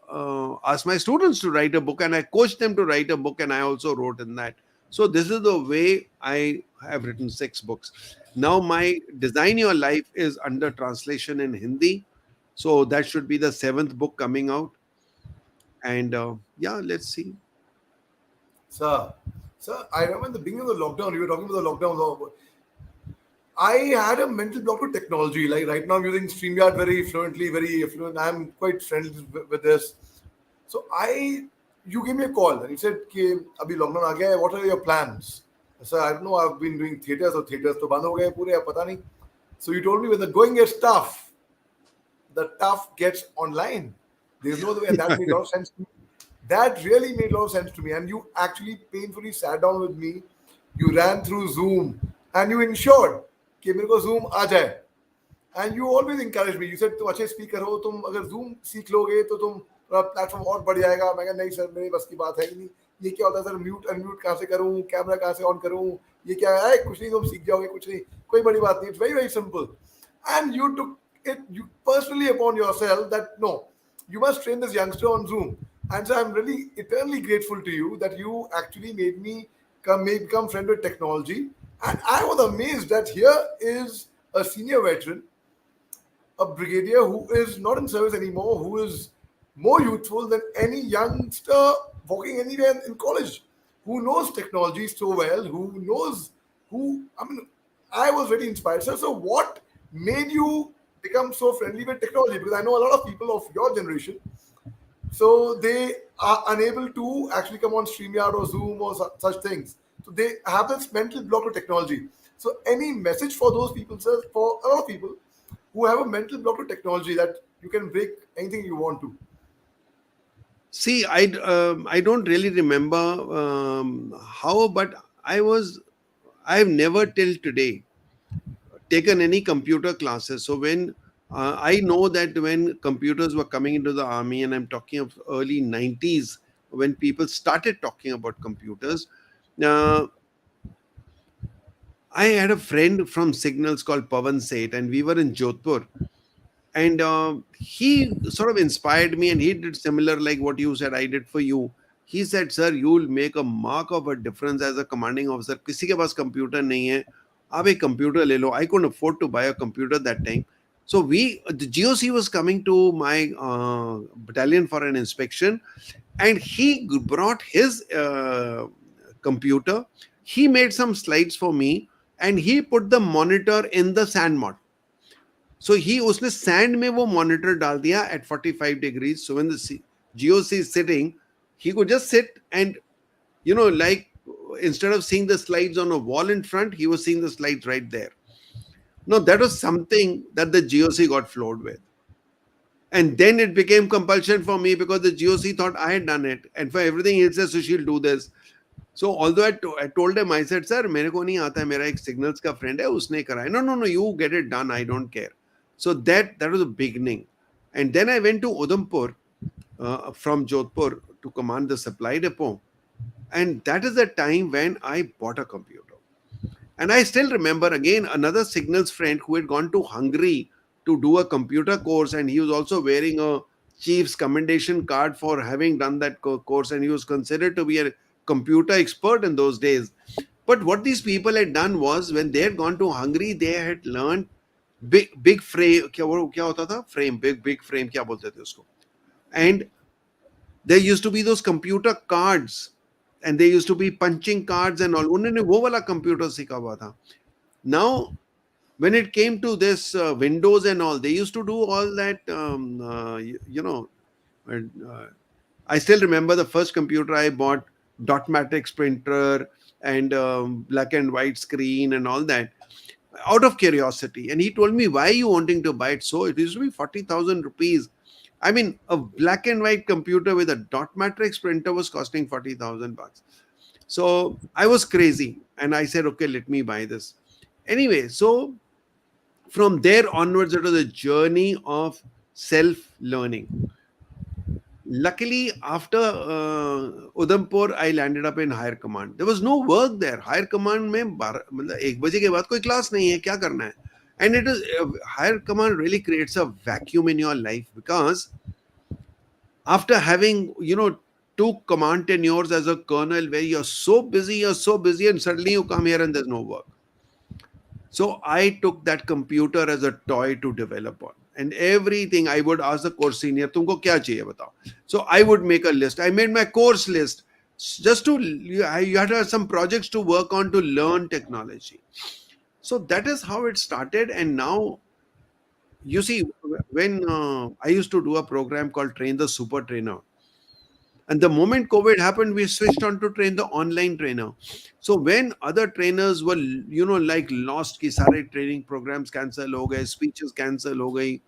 asked my students to write a book and I coached them to write a book, and I also wrote in that. So this is the way I have written 6 books. Now my Design Your Life is under translation in Hindi. So that should be the 7th book coming out. And yeah, let's see. Sir, I remember in the beginning of the lockdown, you were talking about the lockdown. I had a mental block to technology. Like right now, I'm using StreamYard very fluently, very fluent. I'm quite friendly with this. So you gave me a call and you said, "कि अभी lockdown आ गया है. What are your plans?" Sir, I don't know. I've been doing theaters तो बंद हो गए पूरे, अब पता नहीं. So you told me when the going gets tough, the tough gets online. There's no other way, and that made a lot of sense to me. That really made a lot of sense to me. And you actually painfully sat down with me. You ran through Zoom and you ensured कि मेरे को Zoom आ जाए. And you always encouraged me. You said तुम अच्छे speaker हो, तुम अगर Zoom सीख लोगे तो तुम प्लेटफॉर्म और बढ़ जाएगा. मैं कहा नहीं सर, मेरे बस की बात है ही नहीं. ये क्या होता है सर, म्यूट अनम्यूट कहाँ से करूँ, कैमरा कहाँ से ऑन करूँ, ये क्या है, कुछ नहीं, तुम सीख जाओगे, कुछ नहीं, कोई बड़ी बात नहीं. It's very very simple. And you took it you personally upon yourself that no, you must train this youngster on Zoom. And so I'm really eternally grateful to you that you actually made me become friend with technology. And I was amazed that here is a senior veteran a brigadier who is not in service anymore, who is more youthful than any youngster walking anywhere in college, who knows technology so well, who knows I mean, I was very inspired. So what made you become so friendly with technology? Because I know a lot of people of your generation, so they are unable to actually come on StreamYard or Zoom or such things. So they have this mental block to technology. So any message for those people, sir, for a lot of people who have a mental block to technology, that you can break anything you want to? See, I don't really remember how, but I've never till today taken any computer classes. So when I know that when computers were coming into the army, and I'm talking of early 90s, when people started talking about computers, uh, I had a friend from Signals called Pavan Seth, and we were in Jodhpur. And he sort of inspired me, and he did similar like what you said I did for you. He said, sir, you'll make a mark of a difference as a commanding officer. किसी के पास computer नहीं है, आप एक computer ले लो. I couldn't afford to buy a computer that time. So the GOC was coming to my battalion for an inspection, and he brought his computer. He made some slides for me, and he put the monitor in the sand mod. So he उसने sand में वो monitor डाल दिया at 45 degrees. So when the GOC is sitting, he could just sit and, like, instead of seeing the slides on a wall in front, he was seeing the slides right there. Now that was something that the GOC got floored with. And then it became compulsion for me because the GOC thought I had done it. And for everything he says, Sushil, do this. So although I told him, I said, sir, मेरे को नहीं आता है, मेरा एक signals का friend है, उसने कराया. No, you get it done, I don't care. So that was a beginning. And then I went to Udhampur from Jodhpur to command the supply depot. And that is the time when I bought a computer. And I still remember again another signals friend who had gone to Hungary to do a computer course, and he was also wearing a chief's commendation card for having done that course, and he was considered to be a computer expert in those days. But what these people had done was, when they had gone to Hungary, they had learned big frame. क्या होता था? Frame, big frame, क्या बोलते थे उसको? And there used to be those computer cards, and there used to be punching cards and all. उन्होंने वो वाला computer सीखा हुआ था. Now, when it came to this Windows and all, they used to do all that. I still remember the first computer I bought, dot matrix printer and black and white screen and all that, out of curiosity. And he told me, why are you wanting to buy it? So it used to be 40,000 rupees. I mean, a black and white computer with a dot matrix printer was costing 40,000 bucks. So I was crazy, and I said, okay, let me buy this. Anyway, so from there onwards, it was a journey of self-learning. Luckily, after Udhampur, I landed up in higher command. There was no work there. Higher command में 1 बजे के बाद कोई class नहीं है, क्या करना है? And it is higher command really creates a vacuum in your life, because after having, two command tenures as a colonel where you're so busy, and suddenly you come here and there's no work. So I took that computer as a toy to develop on. And everything I would ask the course senior, तुमको क्या चाहिए बताओ? So I would make a list. I made my course list just to, you had to have some projects to work on to learn technology. So that is how it started. And now, you see, when I used to do a program called Train the Super Trainer, and the moment COVID happened, we switched on to train the online trainer. So when other trainers were, like lost, ki sare training programs cancel ho gaye, speeches cancel ho gayi.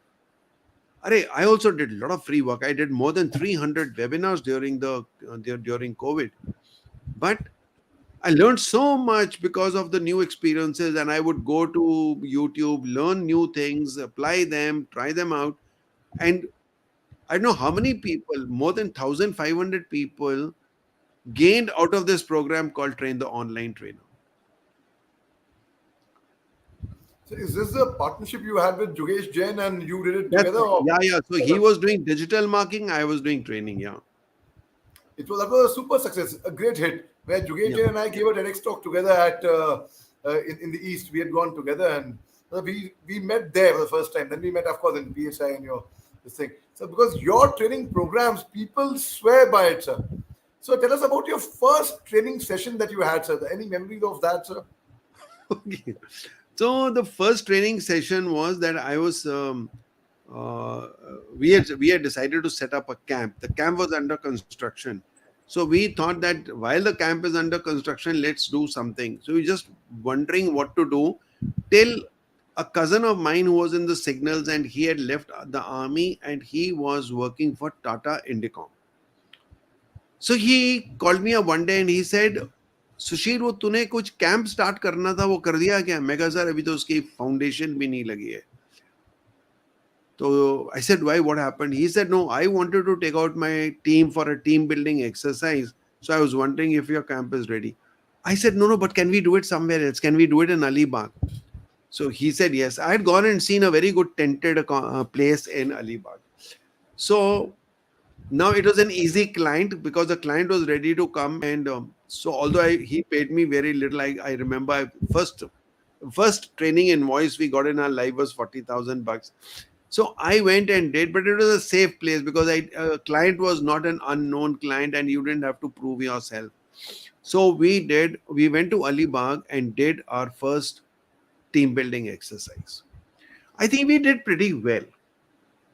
I also did a lot of free work. I did more than 300 webinars during during COVID. But I learned so much because of the new experiences, and I would go to YouTube, learn new things, apply them, try them out. And I don't know how many people, more than 1,500 people, gained out of this program called Train the Online Trainer. So is this a partnership you had with Jugesh Jain and you did it together? Or Yeah. So he was doing digital marketing, I was doing training. Yeah. that was a super success, a great hit, where Jugesh Yeah. Jain and I gave a TEDx talk together at in the East. We had gone together, and We met there for the first time. Then we met, of course, in PSI and your this thing. So because your training programs, people swear by it, sir. So tell us about your first training session that you had, sir. Any memories of that, sir? Okay. So the first training session was that I was we had decided to set up a camp. The camp was under construction, so we thought that while the camp is under construction, let's do something. So we just wondering what to do till a cousin of mine who was in the signals, and he had left the army and he was working for Tata Indicom. So he called me up one day and he said, सुशील वो तूने कुछ camp start करना था वो कर दिया क्या? मैं कहा सर अभी तो उसकी फाउंडेशन भी नहीं लगी है. So I said, why? What happened? He said, no, I wanted to take out my team for a team building exercise. So I was wondering if your camp is ready. I said, no, but can we do it somewhere else? Can we do it in Alibag? So he said, yes. I had gone and seen a very good tented place in Alibag. So now it was an easy client because the client was ready to come. And so although he paid me very little, I remember first training invoice we got in our life was 40,000 bucks. So I went and did, but it was a safe place because client was not an unknown client and you didn't have to prove yourself. So we went to Alibag and did our first team building exercise. I think we did pretty well.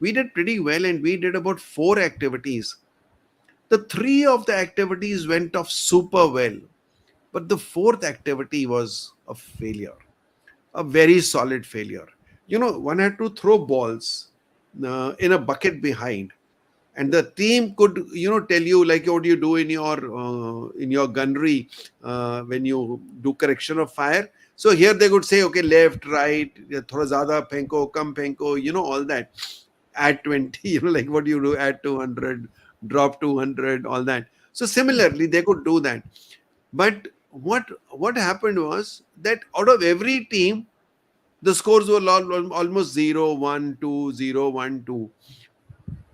And we did about 4 activities. The 3 of the activities went off super well, but the 4th activity was a failure, a very solid failure. One had to throw balls in a bucket behind, and the team could tell you like what you do in your gunnery when you do correction of fire. So here they could say, okay, left, right, thoda zyada phenko, kam phenko, all that. Add 20, like what you do, add 200, drop 200, all that. So similarly they could do that. But what happened was that out of every team, the scores were almost 0, 1, 2, 0, 1, 2.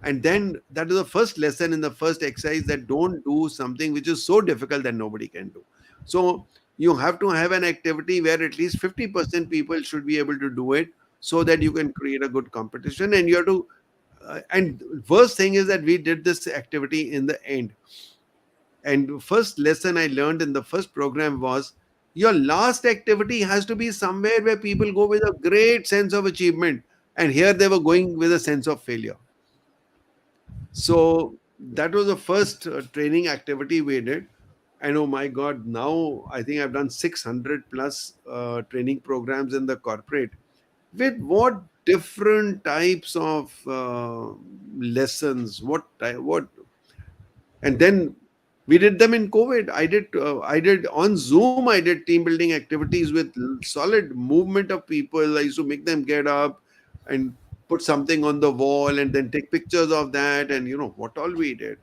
And then that is the first lesson in the first exercise, that don't do something which is so difficult that nobody can do. So you have to have an activity where at least 50% people should be able to do it, so that you can create a good competition. And you have to and worst thing is that we did this activity in the end. And first lesson I learned in the first program was, your last activity has to be somewhere where people go with a great sense of achievement. And here they were going with a sense of failure. So that was the first training activity we did. And oh my God, now I think I've done 600 plus training programs in the corporate, with what different types of lessons, what, and then we did them in COVID. I did on Zoom. I did team building activities with solid movement of people. I used to make them get up and put something on the wall and then take pictures of that, and what all we did.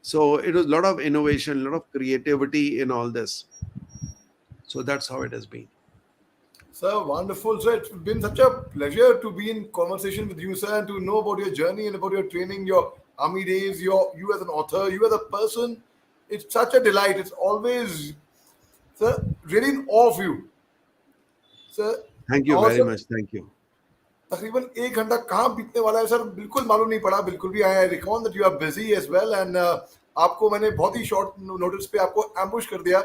So it was a lot of innovation, a lot of creativity in all this. So that's how it has been. Sir, wonderful. Sir, it's been such a pleasure to be in conversation with you, sir, and to know about your journey and about your training, your army days, you as an author, you as a person. It's such a delight. It's always, sir, really in awe of you, sir. Thank you और very sir much. Thank you. तकरीबन 1 घंटा कहाँ बीतने वाला है sir, बिल्कुल मालूम नहीं पड़ा, बिल्कुल भी. I recall that you are busy as well, and आपको मैंने बहुत ही शॉर्ट नोटिस पे आपको एम्बुश कर दिया,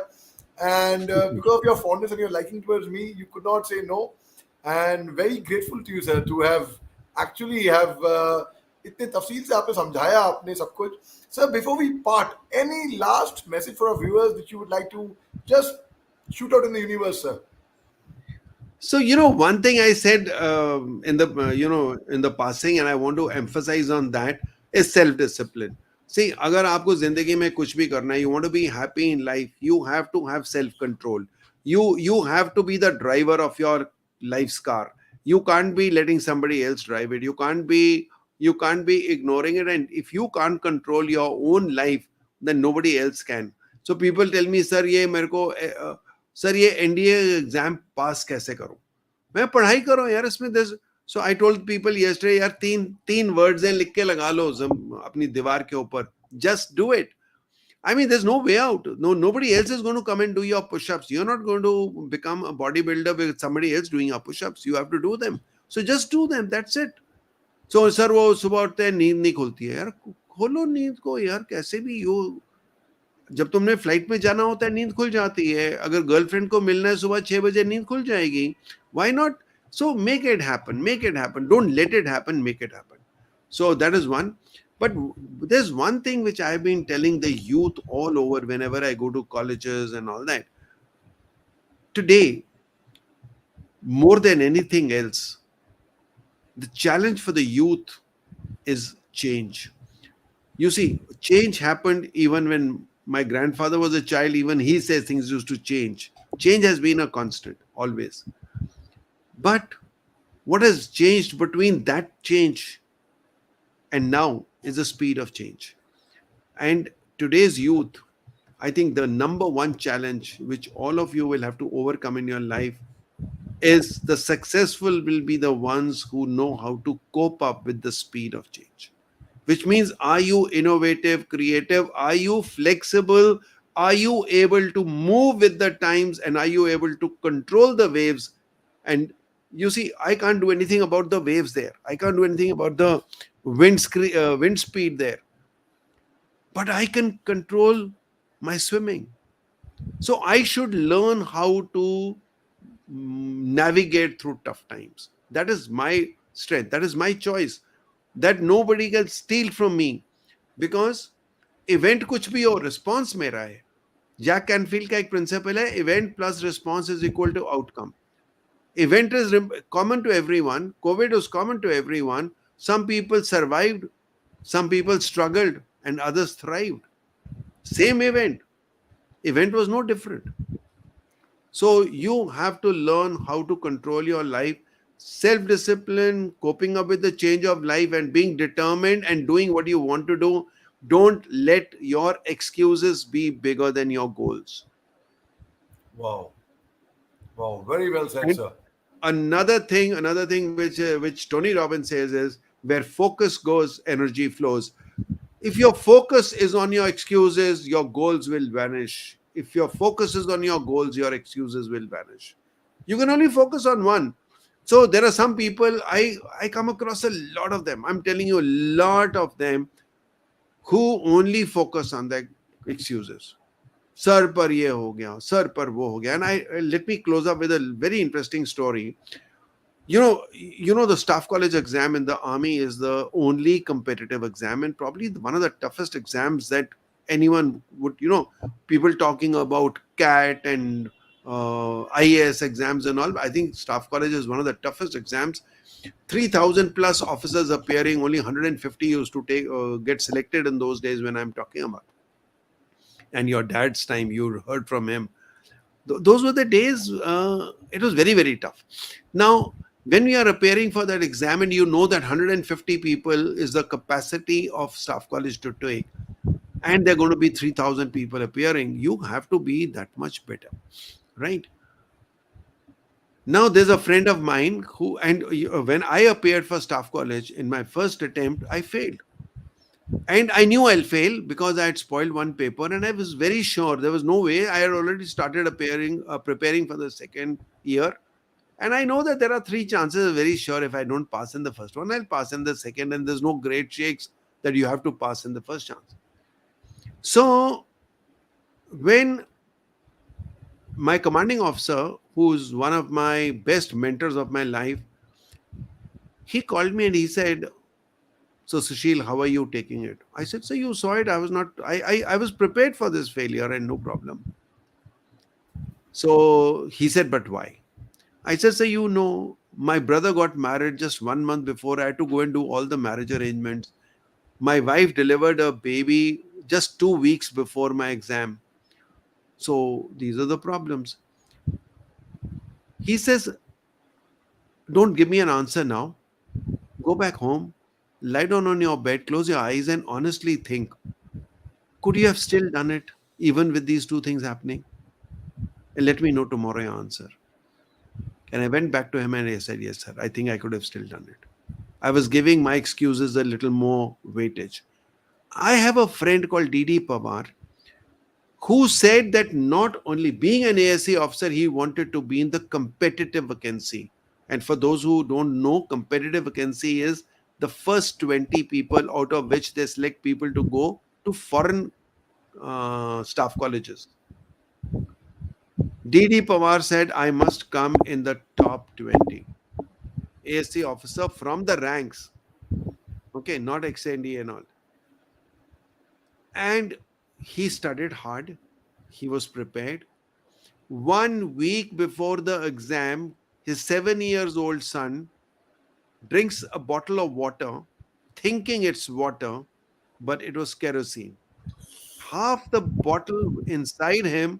and because of your fondness and your liking towards me, you could not say no. And very grateful to you sir to have actually have इतने तफसील से आपने समझाया आपने सब कुछ. Sir, before we part, any last message for our viewers that you would like to just shoot out in the universe, sir? So, one thing I said in the passing, and I want to emphasize on that, is self-discipline. See, agar aapko zindagi mein kuch bhi karna hai, you want to be happy in life, you have to have self-control. You have to be the driver of your life's car. You can't be letting somebody else drive it. You can't be ignoring it. And if you can't control your own life, then nobody else can. So people tell me, sir, ye mere ko sir ये NDA exam पास कैसे करूं? मैं पढ़ाई करो यार इसमें. सो I told people yesterday, यार तीन वर्ड्स हैं, लिख के लगा लो अपनी दीवार के ऊपर, just do it. I mean, there's no way out. No, nobody else is going to come and do your push-ups. You're not going to become a bodybuilder with somebody else doing your push-ups. You have to do them. So just do them. That's it. So sir वो सुबह उठते हैं नींद नहीं खुलती है यार. खोलो नींद को यार. कैसे भी यू जब तुमने फ्लाइट में जाना होता है नींद खुल जाती है. अगर गर्लफ्रेंड को मिलना है सुबह 6 बजे नींद खुल जाएगी. Why not? So make it happen. Make it happen. Don't let it happen. Make it happen. So that is one. But there's one thing which I've been telling the youth all over whenever I go to colleges and all that. Today, more than anything else, the challenge for the youth is change. You see, change happened even when my grandfather was a child. Even he says things used to change. Change has been a constant, always. But what has changed between that change and now is the speed of change. And today's youth, I think the number one challenge which all of you will have to overcome in your life is the successful will be the ones who know how to cope up with the speed of change. Which means, are you innovative, creative? Are you flexible? Are you able to move with the times? And are you able to control the waves? And you see, I can't do anything about the waves there. I can't do anything about the wind speed there. But I can control my swimming. So I should learn how to navigate through tough times. That is my strength. That is my choice. That nobody can steal from me. Because event कुछ भी हो, response मेरा है. Jack Canfield का एक principal है, event plus response is equal to outcome. Event is common to everyone. COVID was common to everyone. Some people survived, some people struggled, and others thrived. Same event. Event was no different. So you have to learn how to control your life, self-discipline, coping up with the change of life, and being determined and doing what you want to do. Don't let your excuses be bigger than your goals. Wow. Wow. Very well said, And sir. another thing which Tony Robbins says is, where focus goes, energy flows. If your focus is on your excuses, your goals will vanish. If your focus is on your goals, your excuses will vanish. You can only focus on one. So there are some people, I come across a lot of them. I'm telling you, a lot of them who only focus on their excuses. Sir par ye ho gaya, sir par wo ho gaya. And let me close up with a very interesting story. You know, the staff college exam in the army is the only competitive exam and probably one of the toughest exams that anyone would, people talking about CAT and IAS exams and all. I think staff college is one of the toughest exams. 3,000 plus officers appearing, only 150 used to get selected in those days when I'm talking about. And your dad's time, you heard from him. Those were the days. It was very, very tough. Now, when we are appearing for that exam and you know that 150 people is the capacity of staff college to take, and there are going to be 3,000 people appearing, you have to be that much better, right? Now, there's a friend of mine who, and when I appeared for staff college in my first attempt, I failed. And I knew I'll fail because I had spoiled one paper, and I was very sure there was no way. I had already started preparing for the second year. And I know that there are 3 chances. I'm very sure if I don't pass in the first one, I'll pass in the second. And there's no great shakes that you have to pass in the first chance. So when my commanding officer, who's one of my best mentors of my life, he called me and he said, "So Sushil, how are you taking it?" I said, "So you saw it. I was not, I was prepared for this failure and no problem." So he said, "But why?" I said, "So my brother got married just 1 month before. I had to go and do all the marriage arrangements. My wife delivered a baby just 2 weeks before my exam. So these are the problems." He says, "Don't give me an answer now. Go back home, lie down on your bed, close your eyes, and honestly think, could you have still done it even with these 2 things happening? And let me know tomorrow your answer." And I went back to him and I said, "Yes, sir, I think I could have still done it." I was giving my excuses a little more weightage. I have a friend called D.D. Pawar. who said that not only being an ASC officer, he wanted to be in the competitive vacancy. And for those who don't know, competitive vacancy is the first 20 people out of which they select people to go to foreign staff colleges. DD Pawar said, I must come in the top 20 ASC officer from the ranks. Okay, not XND and all. And he studied hard. He was prepared. 1 week before the exam, his 7 years old son drinks a bottle of water, thinking it's water, but it was kerosene. Half the bottle inside him,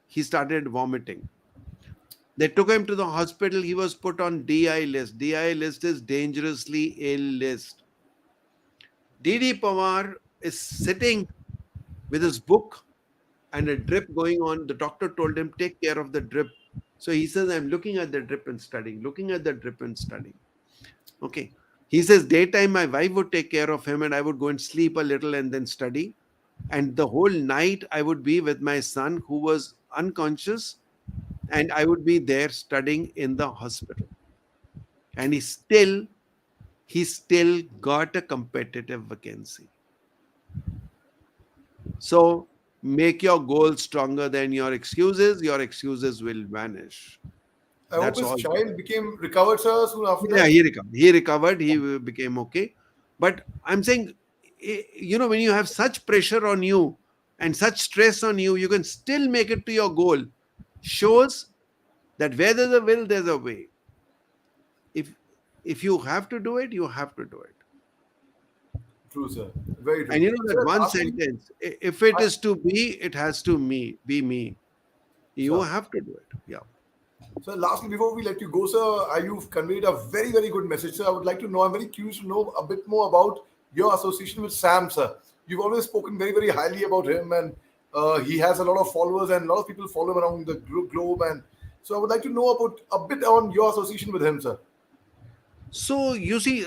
he started vomiting. They took him to the hospital. He was put on DI list. DI list is dangerously ill list. DD Pawar is sitting with his book and a drip going on. The doctor told him, take care of the drip. So he says, I'm looking at the drip and studying, looking at the drip and studying. Okay. He says, daytime, my wife would take care of him and I would go and sleep a little and then study. And the whole night, I would be with my son who was unconscious and I would be there studying in the hospital. And he still got a competitive vacancy. So make your goals stronger than your excuses will vanish. I hope That's his all. child became recovered, sir, soon after Yeah, that. he recovered. He recovered. He became okay. But I'm saying, when you have such pressure on you and such stress on you, you can still make it to your goal. Shows that where there's a will, there's a way. If if you have to do it, you have to do it. True, sir. Very And true. you know that Sir, one lastly, sentence, if it I, is to be, it has to be me. You sir. have to do it. Yeah. So lastly, before we let you go, sir, you've conveyed a very, very good message, sir. I would like to know, I'm very curious to know a bit more about your association with Sam, sir. You've always spoken very, very highly about him, and he has a lot of followers, and a lot of people follow him around the globe. And so I would like to know about a bit on your association with him, sir. So you see,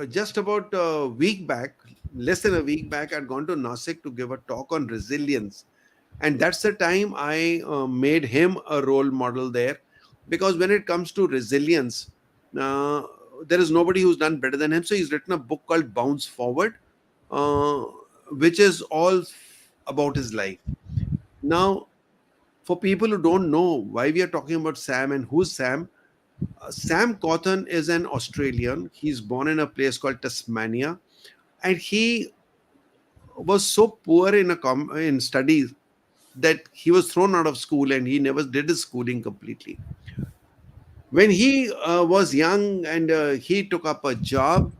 just about a week back, less than a week back, I'd gone to Nasik to give a talk on resilience, and that's the time I made him a role model there, because when it comes to resilience, uh, there is nobody who's done better than him. So he's written a book called Bounce Forward, uh, which is all about his life. Now, for people who don't know why we are talking about Sam and who's Sam, Sam Cawthon is an Australian. He's born in a place called Tasmania, and he was so poor in studies that he was thrown out of school and he never did his schooling completely. When he was young and he took up a job,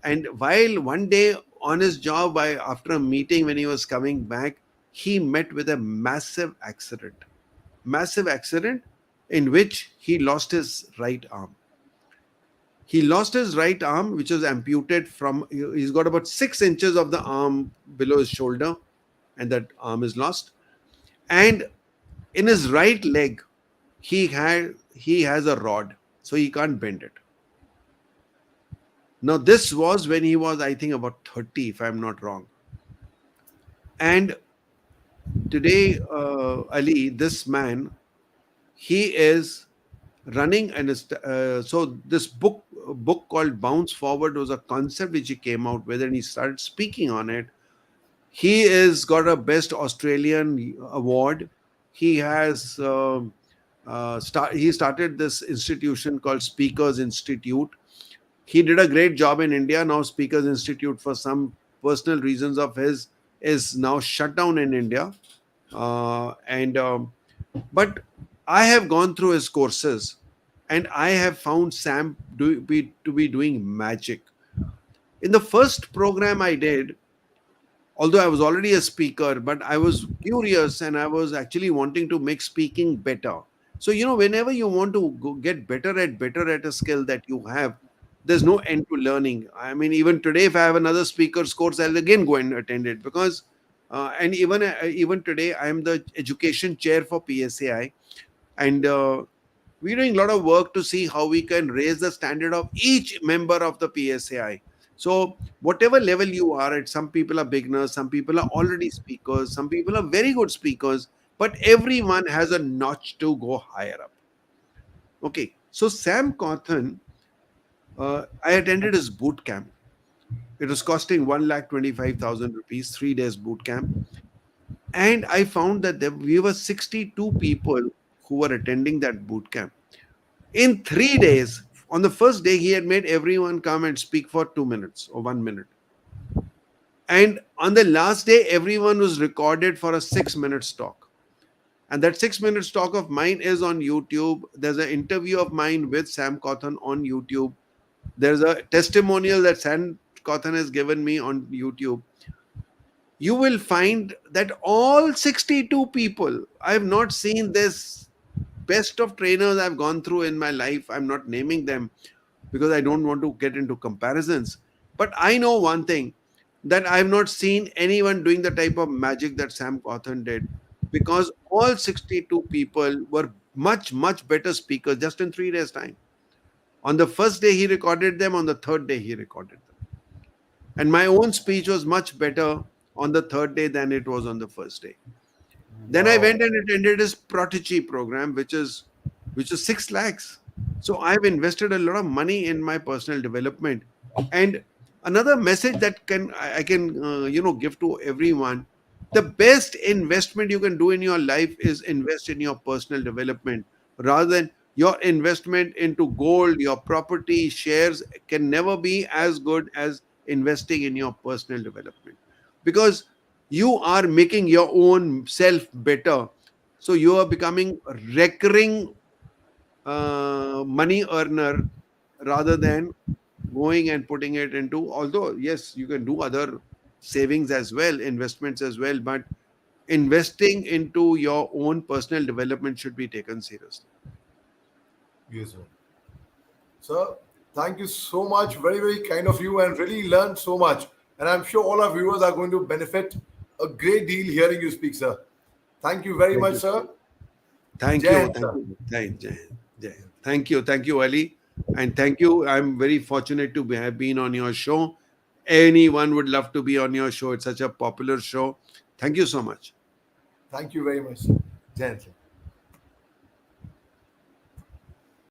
and while one day on his job, after a meeting when he was coming back, he met with a massive accident in which he lost his right arm. He lost his right arm, which was amputated from. He's got about 6 inches of the arm below his shoulder, and that arm is lost. And in his right leg, he has a rod, so he can't bend it. Now, this was when he was, I think, about 30, if I'm not wrong. And today, Ali, this man, he is running so this book called Bounce Forward was a concept which he came out with, and he started speaking on it. He is got a best Australian award. He has he started this institution called Speakers Institute. He did a great job in India. Now Speakers Institute, for some personal reasons of his, is now shut down in India. And But I have gone through his courses, and I have found Sam to be doing magic. In the first program I did, although I was already a speaker, but I was curious and I was actually wanting to make speaking better. So, whenever you want to get better at a skill that you have, there's no end to learning. I mean, even today, if I have another speaker's course, I'll again go and attend it, because, and even today, I am the education chair for PSAI, and we're doing a lot of work to see how we can raise the standard of each member of the PSAI. So whatever level you are at, some people are beginners, some people are already speakers, some people are very good speakers, but everyone has a notch to go higher up. Okay, so Sam Cawthon, I attended his boot camp. It was costing 1,25,000 rupees, 3 days boot camp. And I found that we were 62 people who were attending that boot camp. In 3 days, on the first day, he had made everyone come and speak for 2 minutes or 1 minute. And on the last day, everyone was recorded for a 6 minute talk. And that 6 minute talk of mine is on YouTube. There's an interview of mine with Sam Cawthon on YouTube. There's a testimonial that Sam Cawthon has given me on YouTube. You will find that all 62 people, I have not seen this best of trainers I've gone through in my life. I'm not naming them because I don't want to get into comparisons. But I know one thing, that I've not seen anyone doing the type of magic that Sam Cawthon did, because all 62 people were much, much better speakers just in 3 days' time. On the first day, he recorded them. On the third day, he recorded them. And my own speech was much better on the third day than it was on the first day. Then I Wow. went and attended his prodigy program, which is 6 lakhs. So I've invested a lot of money in my personal development. And another message that I can give to everyone: the best investment you can do in your life is invest in your personal development, rather than your investment into gold, your property, shares can never be as good as investing in your personal development, because you are making your own self better. So you are becoming a recurring money earner, rather than going and putting it into, although yes, you can do other savings as well, investments as well, but investing into your own personal development should be taken seriously. Yes, sir. Sir, thank you so much. Very, very kind of you, and really learned so much. And I'm sure all our viewers are going to benefit a great deal hearing you speak, sir. Thank you very Thank much, you. sir. Thank Jai you. Hind, Thank sir. you. Thank you. Thank you, Ali. And thank you. I'm very fortunate to have been on your show. Anyone would love to be on your show. It's such a popular show. Thank you so much. Thank you very much, sir. Jai Hind, sir.